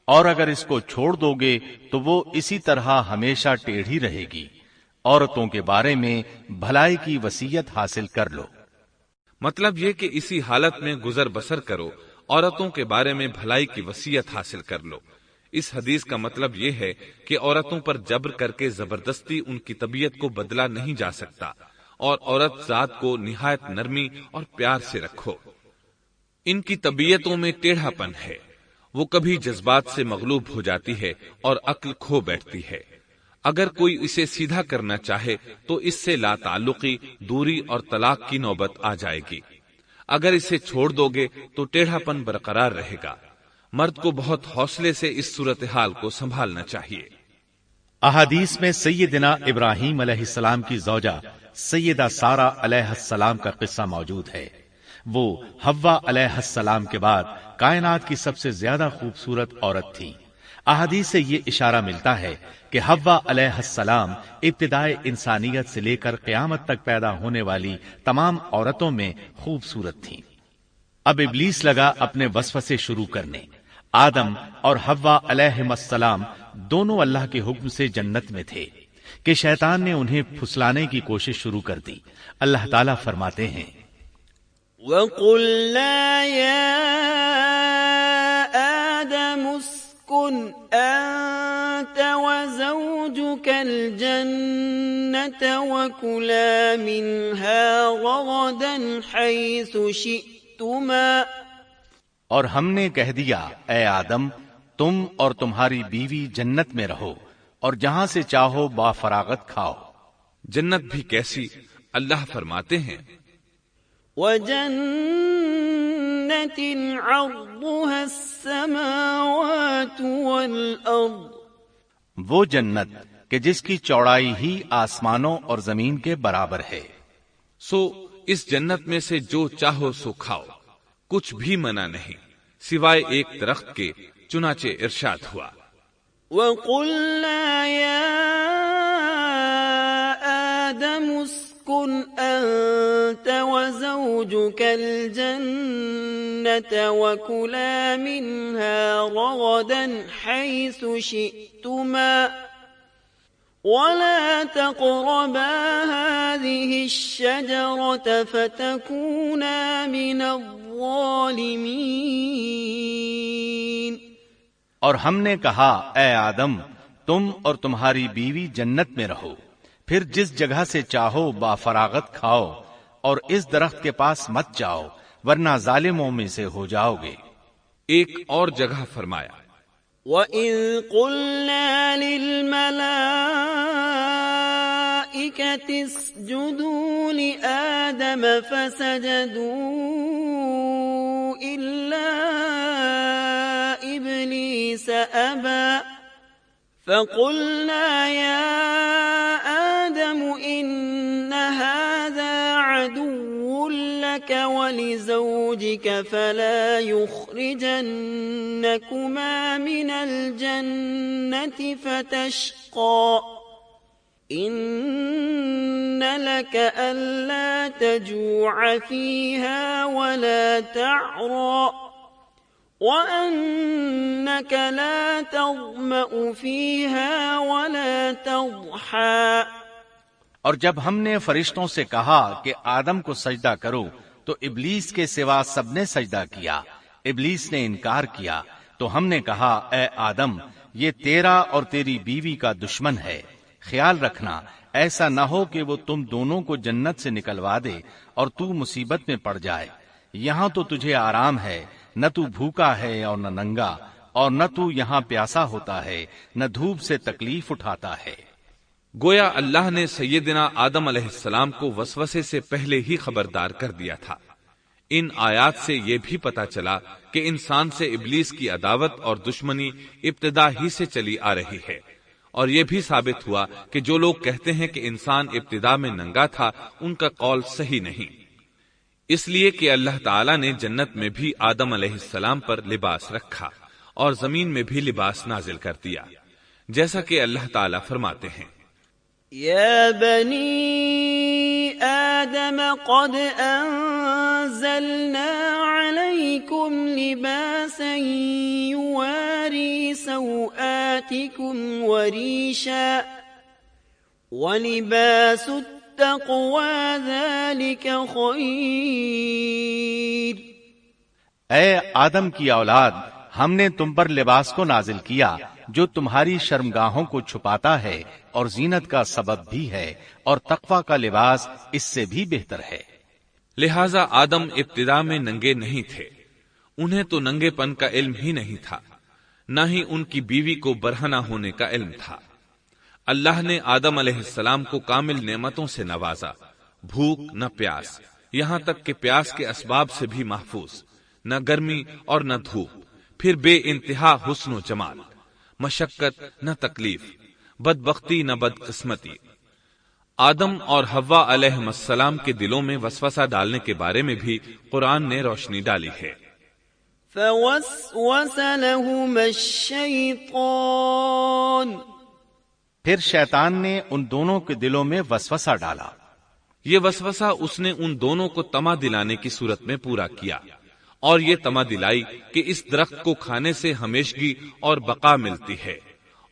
اور اگر اس کو چھوڑ دو گے تو وہ اسی طرح ہمیشہ ٹیڑھی رہے گی۔ عورتوں کے بارے میں بھلائی کی وصیت حاصل کر لو۔ مطلب یہ کہ اسی حالت میں گزر بسر کرو، عورتوں کے بارے میں بھلائی کی وصیت حاصل کر لو۔ اس حدیث کا مطلب یہ ہے کہ عورتوں پر جبر کر کے زبردستی ان کی طبیعت کو بدلا نہیں جا سکتا، اور عورت ذات کو نہایت نرمی اور پیار سے رکھو۔ ان کی طبیعتوں میں ٹیڑھا پن ہے، وہ کبھی جذبات سے مغلوب ہو جاتی ہے اور عقل کھو بیٹھتی ہے۔ اگر کوئی اسے سیدھا کرنا چاہے تو اس سے لا تعلقی، دوری اور طلاق کی نوبت آ جائے گی۔ اگر اسے چھوڑ دو گے تو ٹیڑھا پن برقرار رہے گا۔ مرد کو بہت حوصلے سے اس صورتحال کو سنبھالنا چاہیے۔ احادیث میں سیدنا ابراہیم علیہ السلام کی زوجہ سیدہ سارہ علیہ السلام کا قصہ موجود ہے۔ وہ حوا علیہ السلام کے بعد کائنات کی سب سے زیادہ خوبصورت عورت تھی۔ احادیث سے یہ اشارہ ملتا ہے کہ حوا علیہ السلام ابتدائے انسانیت سے لے کر قیامت تک پیدا ہونے والی تمام عورتوں میں خوبصورت تھیں۔ اب ابلیس لگا اپنے وسوسے شروع کرنے۔ آدم اور حوا علیہ السلام دونوں اللہ کے حکم سے جنت میں تھے کہ شیطان نے انہیں پھسلانے کی کوشش شروع کر دی۔ اللہ تعالیٰ فرماتے ہیں، وَقُلْنَا يَا آدَمُ اسْكُنْ أَنْتَ وَزَوْجُكَ الْجَنَّةَ وَكُلَا مِنْهَا رَغَدًا حَيْثُ شِئْتُمَا۔ اور ہم نے کہہ دیا، اے آدم، تم اور تمہاری بیوی جنت میں رہو اور جہاں سے چاہو با فراغت کھاؤ۔ جنت بھی کیسی، اللہ فرماتے ہیں وَجَنَّةٍ عَرْضُهَا السَّمَاوَاتُ وَالْأَرْضُ، وہ جنت کہ جس کی چوڑائی ہی آسمانوں اور زمین کے برابر ہے۔ سو اس جنت میں سے جو چاہو سو کھاؤ، کچھ بھی منع نہیں سوائے ایک درخت کے، چنانچہ ارشاد ہوا وَقُلْنَا يَا آدَمُ اسْكُنْ أَنْتَ وَزَوْجُكَ الْجَنَّةَ وَكُلَا مِنْهَا رَغَدًا حَيْثُ شِئْتُمَا وَلَا تَقْرَبَا هَذِهِ الشَّجَرَةَ فَتَكُونَا مِنَ الظَّالِمِينَ۔ اور ہم نے کہا اے آدم تم اور تمہاری بیوی جنت میں رہو، پھر جس جگہ سے چاہو با فراغت کھاؤ، اور اس درخت کے پاس مت جاؤ ورنہ ظالموں میں سے ہو جاؤ گے۔ ایک اور جگہ فرمایا وَإِذْ قُلْنَا لِلْمَلَائِكَةِ اسْجُدُوا لِآدَمَ فَسَجَدُوا إِلَّا إِبْلِيسَ أَبَى فَقُلْنَا يَا آدَمُ إِنَّ هَذَا عَدُوٌّ لَكَ وَلِزَوْجِكَ فَلَا يُخْرِجَنَّكُمَا مِنَ الْجَنَّةِ فَتَشْقَى إِنَّ لَكَ أَلَّا تَجُوعَ فِيهَا وَلَا تَعْرَى وَأَنَّكَ لَا تَظْمَأُ فِيهَا وَلَا تَضْحَى۔ اور جب ہم نے فرشتوں سے کہا کہ آدم کو سجدہ کرو تو ابلیس کے سوا سب نے سجدہ کیا، ابلیس نے انکار کیا، تو ہم نے کہا اے آدم یہ تیرا اور تیری بیوی کا دشمن ہے، خیال رکھنا ایسا نہ ہو کہ وہ تم دونوں کو جنت سے نکلوا دے اور تو مصیبت میں پڑ جائے۔ یہاں تو تجھے آرام ہے، نہ تو بھوکا ہے اور نہ ننگا، اور نہ تو یہاں پیاسا ہوتا ہے، نہ دھوپ سے تکلیف اٹھاتا ہے۔ گویا اللہ نے سیدنا آدم علیہ السلام کو وسوسے سے پہلے ہی خبردار کر دیا تھا۔ ان آیات سے یہ بھی پتا چلا کہ انسان سے ابلیس کی عداوت اور دشمنی ابتدا ہی سے چلی آ رہی ہے، اور یہ بھی ثابت ہوا کہ جو لوگ کہتے ہیں کہ انسان ابتدا میں ننگا تھا ان کا قول صحیح نہیں، اس لیے کہ اللہ تعالیٰ نے جنت میں بھی آدم علیہ السلام پر لباس رکھا اور زمین میں بھی لباس نازل کر دیا، جیسا کہ اللہ تعالیٰ فرماتے ہیں يا بني آدم قد أنزلنا عليكم لباسا يواري سوآتكم وريشا ولباس التقوى ذلك خير۔ اے آدم کی اولاد، ہم نے تم پر لباس کو نازل کیا جو تمہاری شرمگاہوں کو چھپاتا ہے اور زینت کا سبب بھی ہے، اور تقوی کا لباس اس سے بھی بہتر ہے۔ لہذا آدم ابتدا میں ننگے نہیں تھے، انہیں تو ننگے پن کا علم ہی نہیں تھا، نہ ہی ان کی بیوی کو برہنہ ہونے کا علم تھا۔ اللہ نے آدم علیہ السلام کو کامل نعمتوں سے نوازا، بھوک نہ پیاس، یہاں تک کہ پیاس کے اسباب سے بھی محفوظ، نہ گرمی اور نہ دھوپ، پھر بے انتہا حسن و جمال، مشقت نہ تکلیف، بدبختی نہ بدقسمتی۔ آدم اور حوا علیہ السلام کے دلوں میں وسوسہ ڈالنے کے بارے میں بھی قرآن نے روشنی ڈالی ہے۔ فوسوس لهما الشیطان، پھر شیطان نے ان دونوں کے دلوں میں وسوسہ ڈالا۔ یہ وسوسہ اس نے ان دونوں کو طمع دلانے کی صورت میں پورا کیا، اور یہ طمع دلائی کہ اس درخت کو کھانے سے ہمیشگی اور بقا ملتی ہے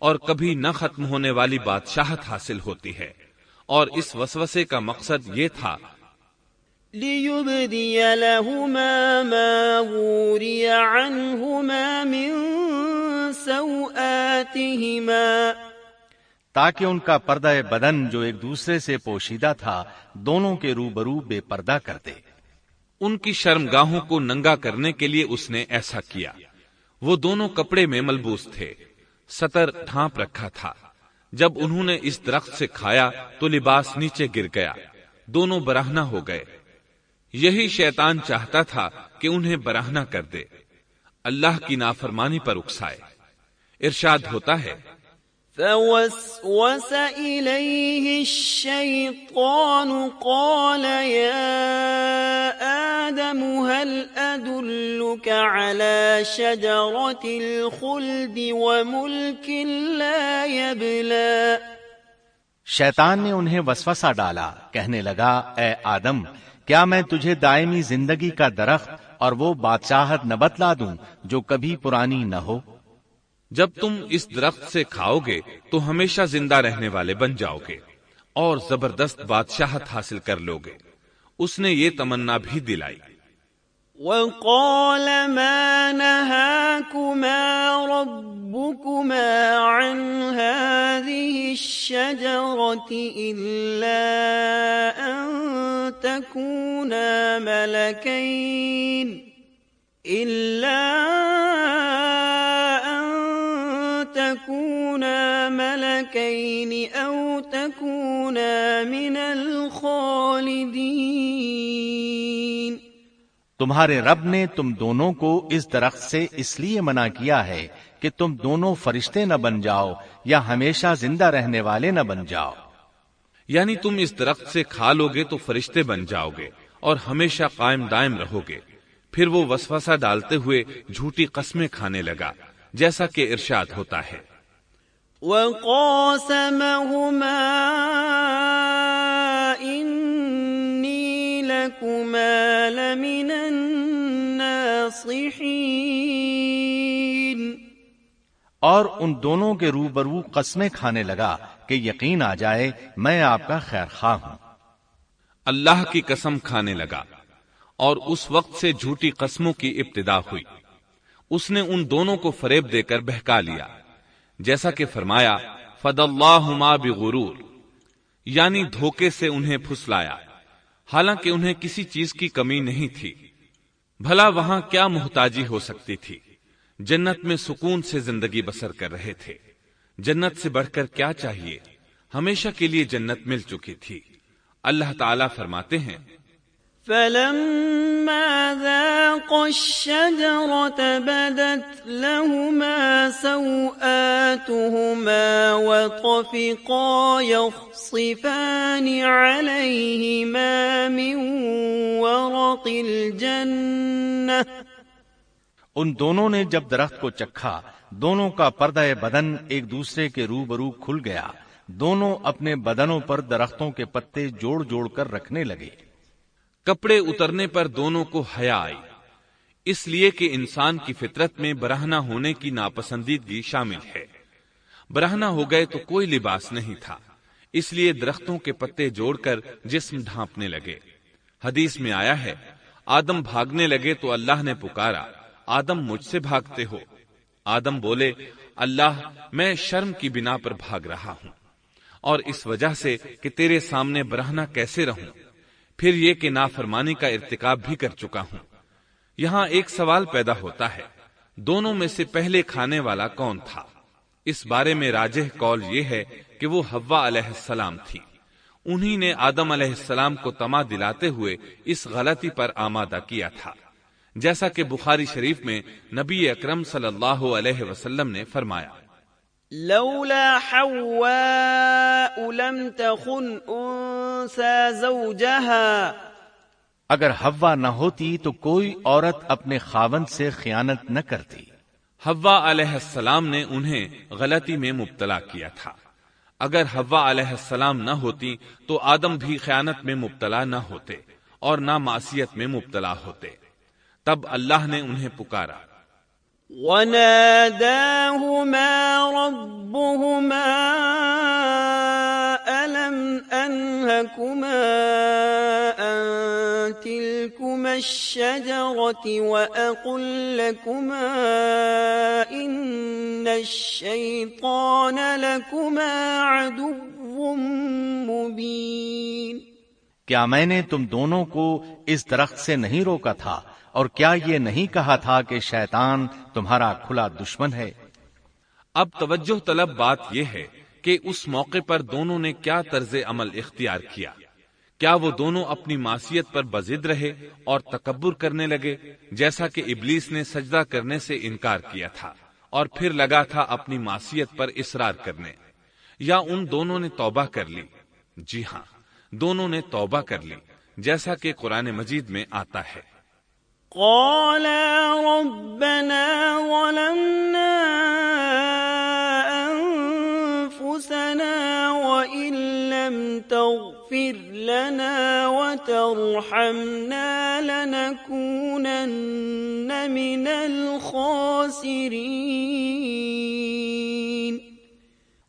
اور کبھی نہ ختم ہونے والی بادشاہت حاصل ہوتی ہے، اور اس وسوسے کا مقصد یہ تھا لِيُبْدِيَ لَهُمَا مَا وُورِيَ عَنْهُمَا مِنْ سَوْآتِهِمَا، تاکہ ان کا پردہ بدن جو ایک دوسرے سے پوشیدہ تھا دونوں کے روبرو بے پردہ کر دے۔ ان کی شرمگاہوں کو ننگا کرنے کے لیے اس نے ایسا کیا۔ وہ دونوں کپڑے میں ملبوس تھے، ستر ڈھانپ رکھا تھا۔ جب انہوں نے اس درخت سے کھایا تو لباس نیچے گر گیا، دونوں برہنہ ہو گئے۔ یہی شیطان چاہتا تھا کہ انہیں برہنہ کر دے، اللہ کی نافرمانی پر اکسائے۔ ارشاد ہوتا ہے، فوسوس إليه الشيطان قال يا آدم هل أدلك على شجرة الخلد وملك لا يبلى۔ شیطان نے انہیں وسوسہ ڈالا، کہنے لگا اے آدم، کیا میں تجھے دائمی زندگی کا درخت اور وہ بادشاہت نہ بتلا دوں جو کبھی پرانی نہ ہو؟ جب تم اس درخت سے کھاؤ گے تو ہمیشہ زندہ رہنے والے بن جاؤ گے اور زبردست بادشاہت حاصل کر لو گے۔ اس نے یہ تمنا بھی دلائی۔ وقال ما نهاكما ربكما عن هذه الشجرة إلا أن تكونا ملكين أو تكونا من الخالدين۔ تمہارے رب نے تم دونوں کو اس درخت سے اس لیے منع کیا ہے کہ تم دونوں فرشتے نہ بن جاؤ یا ہمیشہ زندہ رہنے والے نہ بن جاؤ۔ یعنی تم اس درخت سے کھا لو گے تو فرشتے بن جاؤ گے اور ہمیشہ قائم دائم رہو گے۔ پھر وہ وسوسہ ڈالتے ہوئے جھوٹی قسمیں کھانے لگا، جیسا کہ ارشاد ہوتا ہے، وَقَاسَمَهُمَا إِنِّي لَكُمَا لَمِنَ النَّاصِحِينَ۔ اور ان دونوں کے روبرو قسمیں کھانے لگا کہ یقین آ جائے میں آپ کا خیر خواہ ہوں۔ اللہ کی قسم کھانے لگا، اور اس وقت سے جھوٹی قسموں کی ابتدا ہوئی۔ اس نے ان دونوں کو فریب دے کر بہکا لیا، جیسا کہ فرمایا فَدَلَّاهُمَا بِغُرُورٍ، یعنی دھوکے سے انہیں پھسلایا، حالانکہ انہیں کسی چیز کی کمی نہیں تھی۔ بھلا وہاں کیا محتاجی ہو سکتی تھی؟ جنت میں سکون سے زندگی بسر کر رہے تھے، جنت سے بڑھ کر کیا چاہیے؟ ہمیشہ کے لیے جنت مل چکی تھی۔ اللہ تعالیٰ فرماتے ہیں، فَلَمَّا ذَاقَا الشَّجَرَةَ بَدَتْ لَهُمَا سَوْآتُهُمَا وَطَفِقَا يَخْصِفَانِ عَلَيْهِمَا مِنْ وَرَقِ الْجَنَّةِ۔ ان دونوں نے جب درخت کو چکھا، دونوں کا پردہ بدن ایک دوسرے کے روبرو کھل گیا، دونوں اپنے بدنوں پر درختوں کے پتے جوڑ جوڑ کر رکھنے لگے۔ کپڑے اترنے پر دونوں کو حیا آئی، اس لیے کہ انسان کی فطرت میں برہنہ ہونے کی ناپسندیدگی شامل ہے۔ برہنہ ہو گئے تو کوئی لباس نہیں تھا، اس لیے درختوں کے پتے جوڑ کر جسم ڈھانپنے لگے۔ حدیث میں آیا ہے، آدم بھاگنے لگے تو اللہ نے پکارا، آدم مجھ سے بھاگتے ہو؟ آدم بولے، اللہ میں شرم کی بنا پر بھاگ رہا ہوں، اور اس وجہ سے کہ تیرے سامنے برہنہ کیسے رہوں، پھر یہ کہ نافرمانی کا ارتکاب بھی کر چکا ہوں۔ یہاں ایک سوال پیدا ہوتا ہے، دونوں میں سے پہلے کھانے والا کون تھا؟ اس بارے میں راجح قول یہ ہے کہ وہ حوا علیہ السلام تھی۔ انہی نے آدم علیہ السلام کو طمع دلاتے ہوئے اس غلطی پر آمادہ کیا تھا، جیسا کہ بخاری شریف میں نبی اکرم صلی اللہ علیہ وسلم نے فرمایا، لولا حواء لم تخن انثى زوجها۔ اگر حوا نہ ہوتی تو کوئی عورت اپنے خاوند سے خیانت نہ کرتی۔ حوا علیہ السلام نے انہیں غلطی میں مبتلا کیا تھا۔ اگر حوا علیہ السلام نہ ہوتی تو آدم بھی خیانت میں مبتلا نہ ہوتے اور نہ معصیت میں مبتلا ہوتے۔ تب اللہ نے انہیں پکارا، وَنَادَاهُمَا رَبُّهُمَا أَلَمْ أَنْهَكُمَا أَنْ تِلْكُمَا الشَّجَرَةِ وَأَقُلْ لَكُمَا إِنَّ الشَّيْطَانَ لَكُمَا عَدُوٌّ مُبِينٌ۔ کیا میں نے تم دونوں کو اس درخت سے نہیں روکا تھا، اور کیا یہ نہیں کہا تھا کہ شیطان تمہارا کھلا دشمن ہے؟ اب توجہ طلب بات یہ ہے کہ اس موقع پر دونوں نے کیا طرز عمل اختیار کیا۔ کیا وہ دونوں اپنی معصیت پر بضد رہے اور تکبر کرنے لگے، جیسا کہ ابلیس نے سجدہ کرنے سے انکار کیا تھا اور پھر لگا تھا اپنی معصیت پر اصرار کرنے، یا ان دونوں نے توبہ کر لی؟ جی ہاں، دونوں نے توبہ کر لی، جیسا کہ قرآن مجید میں آتا ہے۔ قالا ربنا ظلمنا أنفسنا وإن لم تغفر لنا وترحمنا لنكونن من الخاسرين۔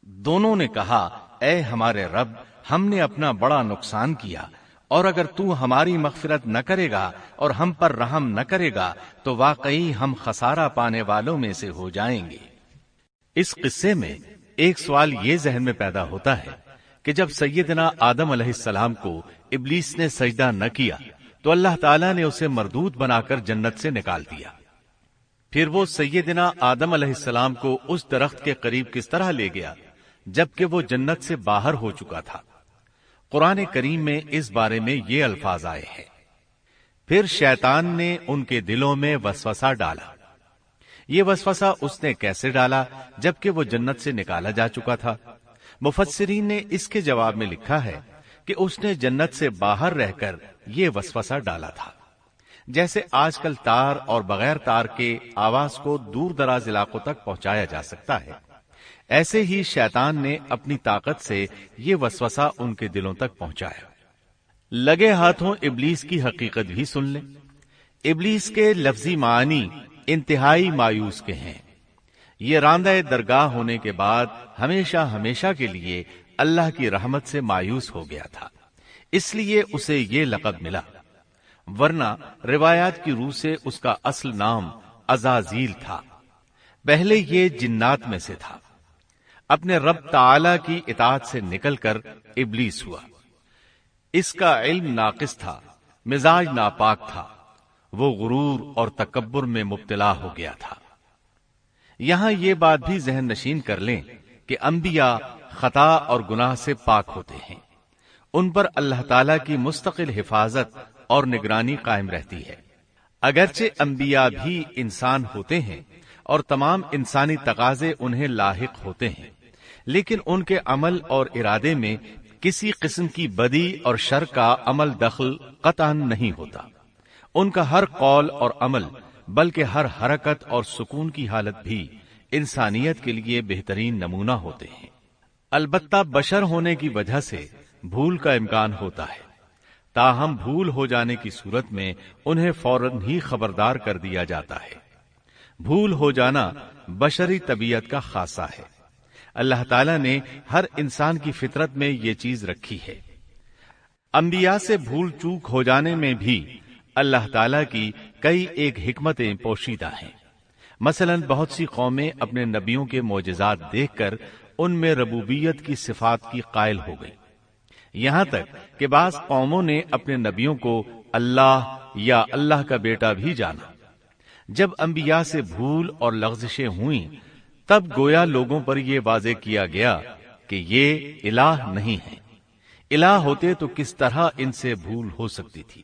دونوں نے کہا، اے ہمارے رب، ہم نے اپنا بڑا نقصان کیا، اور اگر تو ہماری مغفرت نہ کرے گا اور ہم پر رحم نہ کرے گا تو واقعی ہم خسارہ پانے والوں میں سے ہو جائیں گے۔ اس قصے میں ایک سوال یہ ذہن میں پیدا ہوتا ہے کہ جب سیدنا آدم علیہ السلام کو ابلیس نے سجدہ نہ کیا تو اللہ تعالیٰ نے اسے مردود بنا کر جنت سے نکال دیا، پھر وہ سیدنا آدم علیہ السلام کو اس درخت کے قریب کس طرح لے گیا جبکہ وہ جنت سے باہر ہو چکا تھا؟ قرآن کریم میں اس بارے میں یہ الفاظ آئے ہیں، پھر شیطان نے ان کے دلوں میں وسوسہ ڈالا۔ یہ وسوسہ اس نے کیسے ڈالا جبکہ وہ جنت سے نکالا جا چکا تھا؟ مفسرین نے اس کے جواب میں لکھا ہے کہ اس نے جنت سے باہر رہ کر یہ وسوسہ ڈالا تھا، جیسے آج کل تار اور بغیر تار کے آواز کو دور دراز علاقوں تک پہنچایا جا سکتا ہے، ایسے ہی شیطان نے اپنی طاقت سے یہ وسوسہ ان کے دلوں تک پہنچایا۔ لگے ہاتھوں ابلیس کی حقیقت بھی سن لیں۔ ابلیس کے لفظی معنی انتہائی مایوس کے ہیں۔ یہ راندہ درگاہ ہونے کے بعد ہمیشہ ہمیشہ کے لیے اللہ کی رحمت سے مایوس ہو گیا تھا، اس لیے اسے یہ لقب ملا، ورنہ روایات کی روح سے اس کا اصل نام عزازیل تھا۔ پہلے یہ جنات میں سے تھا، اپنے رب تعالی کی اطاعت سے نکل کر ابلیس ہوا۔ اس کا علم ناقص تھا، مزاج ناپاک تھا، وہ غرور اور تکبر میں مبتلا ہو گیا تھا۔ یہاں یہ بات بھی ذہن نشین کر لیں کہ انبیاء خطا اور گناہ سے پاک ہوتے ہیں، ان پر اللہ تعالی کی مستقل حفاظت اور نگرانی قائم رہتی ہے۔ اگرچہ انبیاء بھی انسان ہوتے ہیں اور تمام انسانی تقاضے انہیں لاحق ہوتے ہیں، لیکن ان کے عمل اور ارادے میں کسی قسم کی بدی اور شر کا عمل دخل قطعاً نہیں ہوتا۔ ان کا ہر قول اور عمل بلکہ ہر حرکت اور سکون کی حالت بھی انسانیت کے لیے بہترین نمونہ ہوتے ہیں۔ البتہ بشر ہونے کی وجہ سے بھول کا امکان ہوتا ہے، تاہم بھول ہو جانے کی صورت میں انہیں فوراً ہی خبردار کر دیا جاتا ہے۔ بھول ہو جانا بشری طبیعت کا خاصہ ہے، اللہ تعالیٰ نے ہر انسان کی فطرت میں یہ چیز رکھی ہے۔ انبیاء سے بھول چوک ہو جانے میں بھی اللہ تعالیٰ کی کئی ایک حکمتیں پوشیدہ ہیں۔ مثلا بہت سی قومیں اپنے نبیوں کے معجزات دیکھ کر ان میں ربوبیت کی صفات کی قائل ہو گئی، یہاں تک کہ بعض قوموں نے اپنے نبیوں کو اللہ یا اللہ کا بیٹا بھی جانا۔ جب انبیاء سے بھول اور لغزشیں ہوئیں تب گویا لوگوں پر یہ واضح کیا گیا کہ یہ الہ نہیں ہے، الہ ہوتے تو کس طرح ان سے بھول ہو سکتی تھی۔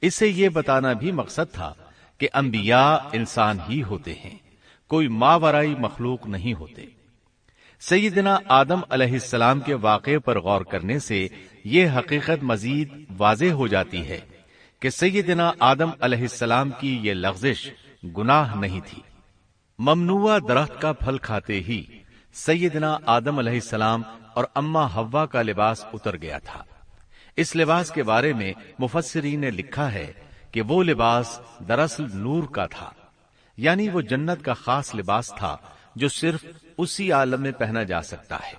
اس سے یہ بتانا بھی مقصد تھا کہ انبیاء انسان ہی ہوتے ہیں، کوئی ماورائی مخلوق نہیں ہوتے۔ سیدنا آدم علیہ السلام کے واقعے پر غور کرنے سے یہ حقیقت مزید واضح ہو جاتی ہے کہ سیدنا آدم علیہ السلام کی یہ لغزش گناہ نہیں تھی۔ ممنوع درخت کا پھل کھاتے ہی سیدنا آدم علیہ السلام اور اماں حوا کا لباس اتر گیا تھا۔ اس لباس کے بارے میں مفسرین نے لکھا ہے کہ وہ لباس دراصل نور کا تھا، یعنی وہ جنت کا خاص لباس تھا جو صرف اسی عالم میں پہنا جا سکتا ہے۔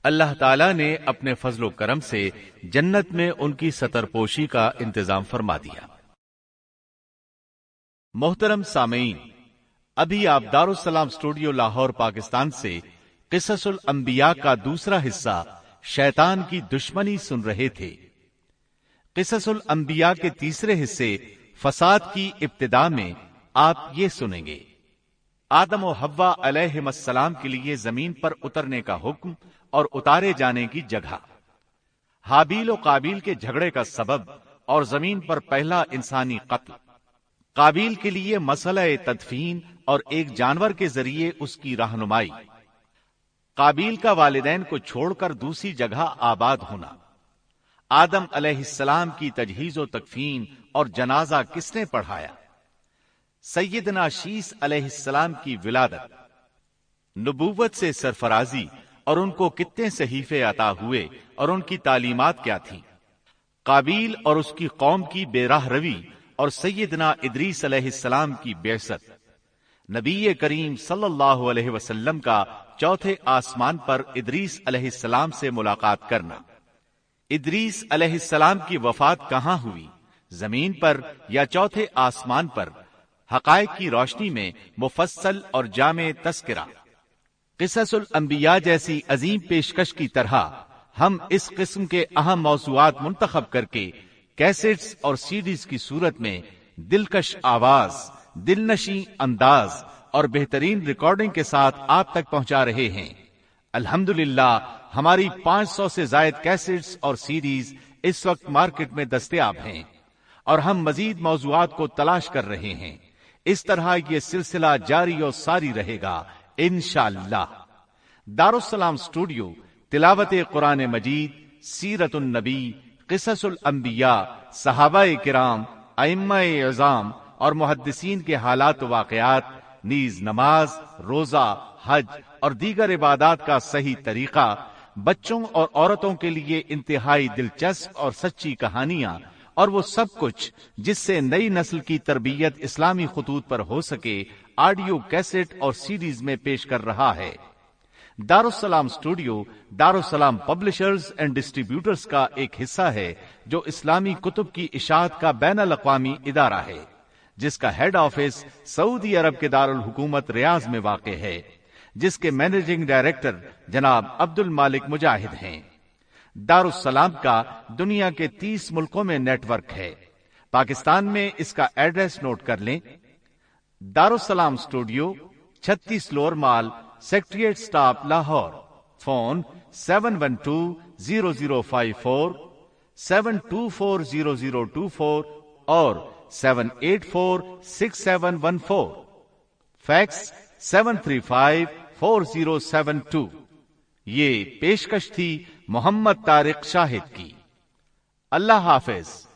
اللہ تعالیٰ نے اپنے فضل و کرم سے جنت میں ان کی ستر پوشی کا انتظام فرما دیا۔ محترم سامعین، ابھی آپ دارالسلام اسٹوڈیو لاہور پاکستان سے قصص الانبیاء کا دوسرا حصہ شیطان کی دشمنی سن رہے تھے۔ قصص الانبیاء کے تیسرے حصے فساد کی ابتدا میں آپ یہ سنیں گے: آدم و حوا علیہم السلام کے لیے زمین پر اترنے کا حکم اور اتارے جانے کی جگہ۔ حابیل و قابیل کے جھگڑے کا سبب اور زمین پر پہلا انسانی قتل، قابیل کے لیے مسئلہ تدفین اور ایک جانور کے ذریعے اس کی رہنمائی، قابیل کا والدین کو چھوڑ کر دوسری جگہ آباد ہونا، آدم علیہ السلام کی تجہیز و تکفین اور جنازہ کس نے پڑھایا، سیدنا شیس علیہ السلام کی ولادت، نبوت سے سرفرازی اور ان کو کتنے صحیفے عطا ہوئے اور ان کی تعلیمات کیا تھیں، قابیل اور اس کی قوم کی بے راہ روی اور سیدنا ادریس علیہ السلام کی بعثت، نبی کریم صلی اللہ علیہ وسلم کا چوتھے آسمان پر ادریس علیہ السلام سے ملاقات کرنا، ادریس علیہ السلام کی وفات کہاں ہوئی، زمین پر یا چوتھے آسمان پر، حقائق کی روشنی میں مفصل اور جامع تذکرہ، قصص الانبیاء جیسی عظیم پیشکش کی طرح ہم اس قسم کے اہم موضوعات منتخب کر کے کیسٹس اور سیڈیز کی صورت میں دلکش آواز، دلنشیں انداز اور بہترین ریکارڈنگ کے ساتھ آپ تک پہنچا رہے ہیں۔ الحمدللہ ہماری 500 سے زائد کیسٹس اور سیڈیز اس وقت مارکیٹ میں دستیاب ہیں اور ہم مزید موضوعات کو تلاش کر رہے ہیں۔ اس طرح یہ سلسلہ جاری و ساری رہے گا انشاءاللہ۔ دارالسلام اسٹوڈیو تلاوت قرآن مجید، سیرت النبی، قصص الانبیاء، صحابہ کرام، ائمہ اعظام اور محدثین کے حالات و واقعات، نیز نماز، روزہ، حج اور دیگر عبادات کا صحیح طریقہ، بچوں اور عورتوں کے لیے انتہائی دلچسپ اور سچی کہانیاں، اور وہ سب کچھ جس سے نئی نسل کی تربیت اسلامی خطوط پر ہو سکے، آڈیو کیسٹ اور سیڈیز میں پیش کر رہا ہے۔ دارالسلام اسٹوڈیو دارالسلام پبلشرز اینڈ ڈسٹریبیوٹرز کا ایک حصہ ہے جو اسلامی کتب کی اشاعت کا بین الاقوامی ادارہ ہے، جس کا ہیڈ آفس سعودی عرب کے دارالحکومت ریاض میں واقع ہے، جس کے مینیجنگ ڈائریکٹر جناب عبد المالک مجاہد ہیں۔ دارالسلام کا دنیا کے 30 ملکوں میں نیٹ ورک ہے۔ پاکستان میں اس کا ایڈریس نوٹ کر لیں: دارالسلام اسٹوڈیو، 36 لوور مال، سیکٹریٹ سٹاپ، لاہور۔ فون 7120054724 7240024 اور 7846714، فیکس 7354072۔ یہ پیشکش تھی محمد طارق شاہد کی۔ اللہ حافظ۔